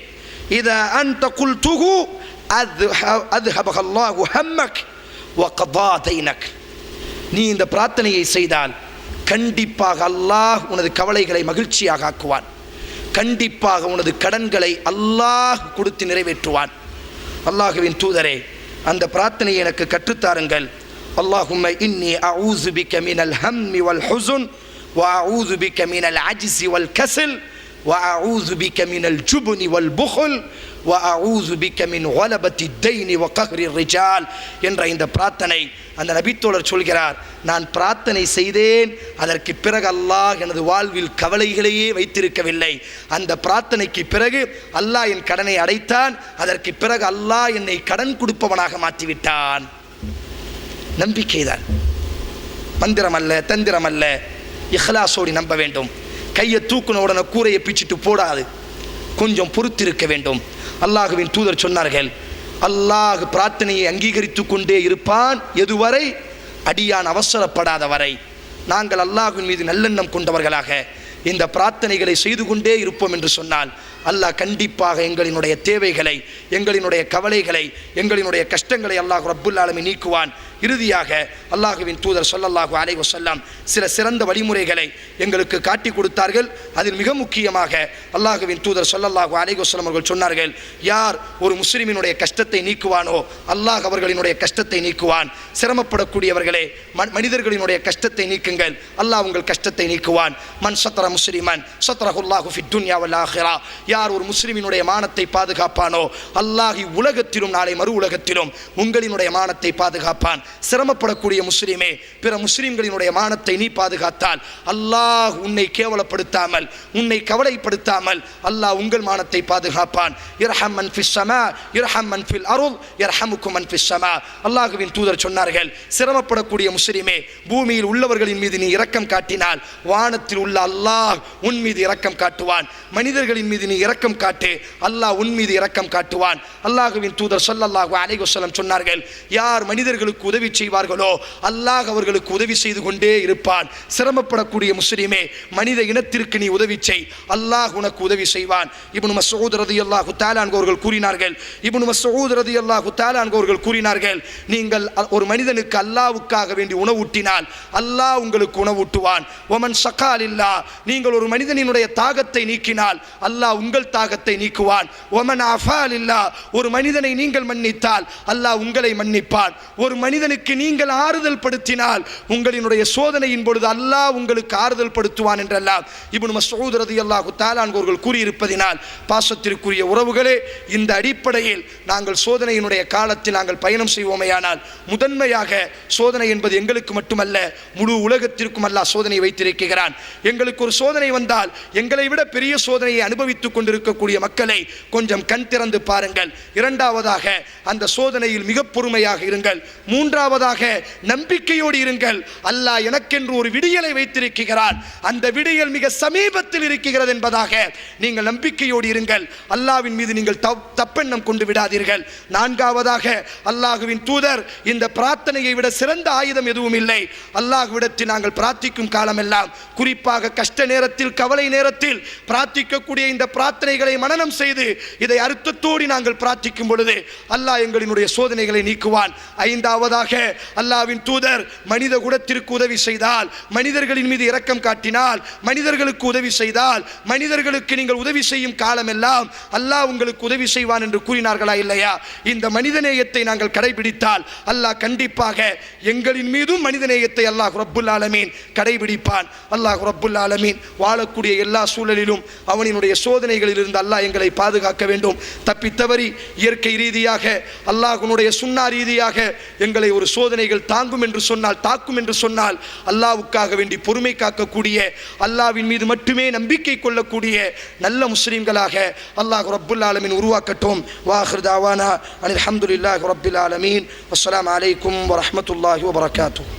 இதா அன்த குல்துஹு அத்ஹபஹல்லாஹு ஹம்மக் வகதா தைனக், நீ இந்த பிரார்த்தனையை செய்தால் கண்டிப்பாக அல்லாஹ் உனது கவலைகளை மகிழ்ச்சியாக ஆக்குவான், கண்டிப்பாக உனது கடன்களை அல்லாஹ் கொடுத்து நிறைவேற்றுவான். அல்லாஹுவின் தூதரே, அந்த பிரார்த்தனையை எனக்கு கற்றுத்தாருங்கள். அல்லாஹும்ம இன்னி அஊது பிக மினல் ஹம்மி வல் ஹுஸன் வ அஊது பிக மினல் அஜ்ஸி வல் கஸல் வ அஊது பிக மினல் ஜுப்னி வல் புஹல் வ அஊது பிக மின் கலபத்தி தைனி வ கஹ்ரி ரிஜால் என்ற இந்த பிரார்த்தனை அந்த நபித்தோழர் சொல்கிறார். நான் பிரார்த்தனை செய்தேன், அதற்கு பிறகு அல்லாஹ் எனது வாழ்வில் கவலைகளையே வைத்திருக்கவில்லை. அந்த பிரார்த்தனைக்கு பிறகு அல்லாஹ் என் கடனை அடைத்தான், அதற்கு பிறகு அல்லாஹ் என்னை கடன் கொடுப்பவனாக மாற்றிவிட்டான். நம்பிக்கைதான், மந்திரம் அல்ல, தந்திரம் அல்ல. இஹ்லாஸோடு நம்ப வேண்டும். கையை தூக்குன உடனே கூரையை பிச்சுட்டு போடாது, கொஞ்சம் பொறுத்திருக்க வேண்டும். அல்லாஹுவின் தூதர் சொன்னார்கள், அல்லாஹ் பிரார்த்தனையை அங்கீகரித்து கொண்டே இருப்பான் எதுவரை? அடியான் அவசரப்படாத வரை. நாங்கள் அல்லாஹ்வின் மீது நல்லெண்ணம் கொண்டவர்களாக இந்த பிரார்த்தனைகளை செய்து கொண்டே இருப்போம் என்று சொன்னால் அல்லாஹ் கண்டிப்பாக எங்களினுடைய தேவைகளை, எங்களினுடைய கவலைகளை, எங்களினுடைய கஷ்டங்களை அல்லாஹ் ரப்புல் ஆலமீன் நீக்குவான். இறுதியாக அல்லாஹுவின் தூதர் ஸல்லல்லாஹு அலைஹி வஸல்லம் சில சிறந்த வழிமுறைகளை எங்களுக்கு காட்டி கொடுத்தார்கள். அதில் மிக முக்கியமாக அல்லாஹுவின் தூதர் ஸல்லல்லாஹு அலைஹி வஸல்லம் அவர்கள் சொன்னார்கள், யார் ஒரு முஸ்லிமினுடைய கஷ்டத்தை நீக்குவானோ அல்லாஹ் அவர்களினுடைய கஷ்டத்தை நீக்குவான். சிரமப்படக்கூடியவர்களே, மனிதர்களினுடைய கஷ்டத்தை நீக்குங்கள், அல்லாஹ் உங்கள் கஷ்டத்தை நீக்குவான். மன் சத்ர முஸ்லிமன் சத்ரஹுல்லாஹு ஃபித் துன்யா வல் ஆখিরা, யார் ஒரு முஸ்லிமினுடைய மானத்தை பாதுகாப்பானோ அல்லாஹ் உலகத்திலும் நாளை மறு உலகத்திலும் உங்களினுடைய மானத்தை பாதுகாப்பான். சிரமப்படக்கூடிய முஸ்லிமே, பிற முஸ்லிம்களினுடைய மானத்தை நீ பாதுகாத்தால் அல்லாஹ் உன்னை கேவலப்படுத்தாமல், உன்னை கவலைப்படுத்தாமல் அல்லாஹ் உங்கள் மானத்தை பாதுகாப்பான். இர்ஹம் மன் ஃபிஸ் ஸமா இர்ஹம் மன் ஃபில் அர்ض் யர்ஹமுக்கும் மன் ஃபிஸ் ஸமா. அல்லாஹ்வின் தூதர் சொன்னார்கள், சிரமப்படக்கூடிய முஸ்லிமே, பூமியில் உள்ளவர்களின் மீது நீ இரக்கம் காட்டினால் வானத்தில் உள்ள அல்லாஹ் உன் மீது இரக்கம் காட்டுவான். மனிதர்களின் மீது நீ இரக்கம் காட்டு, அல்லாஹ் உன் மீது இரக்கம் காட்டுவான். அல்லாஹ்வின் தூதர் ஸல்லல்லாஹு அலைஹி வஸல்லம் சொன்னார்கள், யார் மனிதர்களுக்கு உதவி செய்வார்களோ அல்லாஹ் அவர்களுக்கு உதவி செய்து கொண்டே இருப்பான். சிரமப்படக்கூடிய முஸ்லிமே, மனித இனத்திற்கு நீ உதவி செய், அல்லாஹ் உனக்கு உதவி செய்வான். இப்னு மஸ்ஊத் ரலியல்லாஹு தஆலா அன்ஹு அவர்கள் கூறினார்கள், இப்னு மஸ்ஊத் ரலியல்லாஹு தஆலா அன்ஹு அவர்கள் கூறினார்கள், நீங்கள் ஒரு மனிதனுக்கு அல்லாஹ்வுக்காக வேண்டி உணவூட்டினால் அல்லாஹ் உங்களுக்கு உணவூட்டுவான். வமன் ஸகாலில்லா, நீங்கள் ஒரு மனிதனினுடைய தாகத்தை நீக்கினால் அல்லாஹ் உங்கள் தாகத்தை நீக்குவான். வமன் அஃபாலில்லா, ஒரு மனிதனை நீங்கள் மன்னித்தால் அல்லாஹ் உங்களை மன்னிப்பான். ஒரு மனிதனுக்கு நீங்கள் ஆறுதல் படுத்தினால் உங்களினுடைய சோதனையின் பொழுது அல்லாஹ் உங்களுக்கு ஆறுதல் படுத்துவான் என்றெல்லாம் இப்னு மஸ்ஊத் ரலியல்லாஹு தஆலா அன்ஹு அவர்கள் கூறியிருப்பதினால் பாசத்திற்குரிய உறவுகளே, இந்த அடிப்படையில் நாங்கள் சோதனையினுடைய காலத்தில் நாங்கள் பயணம் செய்வோமேயானால் முதன்மையாக சோதனை என்பது எங்களுக்கு மட்டுமல்ல, முழு உலகத்திற்கும் அல்லாஹ் சோதனை வைத்திருக்கிறான். எங்களுக்கு ஒரு சோதனை வந்தால் எங்களை விட பெரிய சோதனையை அனுபவித்துக் கொண்டிருக்கக்கூடிய மக்களை கொஞ்சம் கண் திறந்து பாருங்கள். இரண்டாவதாக அந்த சோதனையில் மிக பொறுமையாக இருங்கள். மூன்றாவதாக நம்பிக்கையோடு இருங்கள். அல்லாஹ் எனக்கென்று ஒரு விடியலை வைத்திருக்கிறான், அந்த விடியல் மிக சமீபத்தில் இருக்கிறது என்பதாக நீங்கள் நம்பிக்கையோடு இருங்கள். அல்லாஹ்வின் மீது நீங்கள் தப்பெண்ணம் கொண்டு விடாதீர்கள். நான்காவதாக அல்லாஹ்வின் தூதர் இந்த பிரார்த்தனையை விட சிறந்த ஆயுதம் எதுவும் இல்லை. அல்லாஹ்விடத்தில் நாங்கள் பிரார்த்திக்கும் காலமெல்லாம், குறிப்பாக கஷ்ட நேரத்தில் கவலை நேரத்தில் பிரார்த்திக்கக்கூடிய இந்த பிரார்த்தனைகளை மனனம் செய்து இதை அர்த்தத்தோடு நாங்கள் பிரார்த்திக்கும் பொழுது அல்லாஹ் எங்களினுடைய சோதனைகளை நீக்குவான். ஐந்தாவதாக அல்லாஹ்வின் தூதர் மனித குலத்திற்கு உதவி செய்தால், மனிதர்களின் மீது இரக்கம் காட்டினால், மனிதர்களுக்கு உதவி செய்தால், மனிதர்களுக்கு நீங்கள் உதவி செய்யும் காலமெல்லாம் அல்லாஹ் உங்களுக்கு உதவி செய்வான் என்று கூறினார்களா இல்லையா? இந்த மனிதநேயத்தை நாங்கள் கடைபிடித்தால் அல்லாஹ் கண்டிப்பாக எங்களின் மீதும் மனிதநேயத்தை அல்லாஹ் ரப்புல் ஆலமீன் கடைபிடிப்பான். அல்லாஹ் ரப்புல் ஆலமீன் வாழக்கூடிய எல்லா சூழலிலும் அவனினுடைய சோதனைகளில் இருந்து அல்லாஹ் எங்களை பாதுகாக்க வேண்டும். தப்பித்தவறி இயற்கை ரீதியாக அல்லாஹ்வுடைய சுன்னா ரீதியாக எங்களை ஒரு சோதனைகள் தாங்கும் என்று சொன்னால் அல்லாஹ்வுக்காக வேண்டி பொறுமை காக்கக்கூடிய, அல்லாஹ்வின் மீது மட்டுமே நம்பிக்கை கொள்ளக்கூடிய நல்ல முஸ்லிம்களாக அல்லாஹ் ரப்புல் ஆலமீன் உருவாக்கட்டும். வாஹிர் தாவானா அல்ஹம்துலில்லாஹி ரப்பில் ஆலமீன். அஸ்ஸலாமு அலைக்கும் வரஹ்மத்துல்லாஹி வபரகாத்துஹு.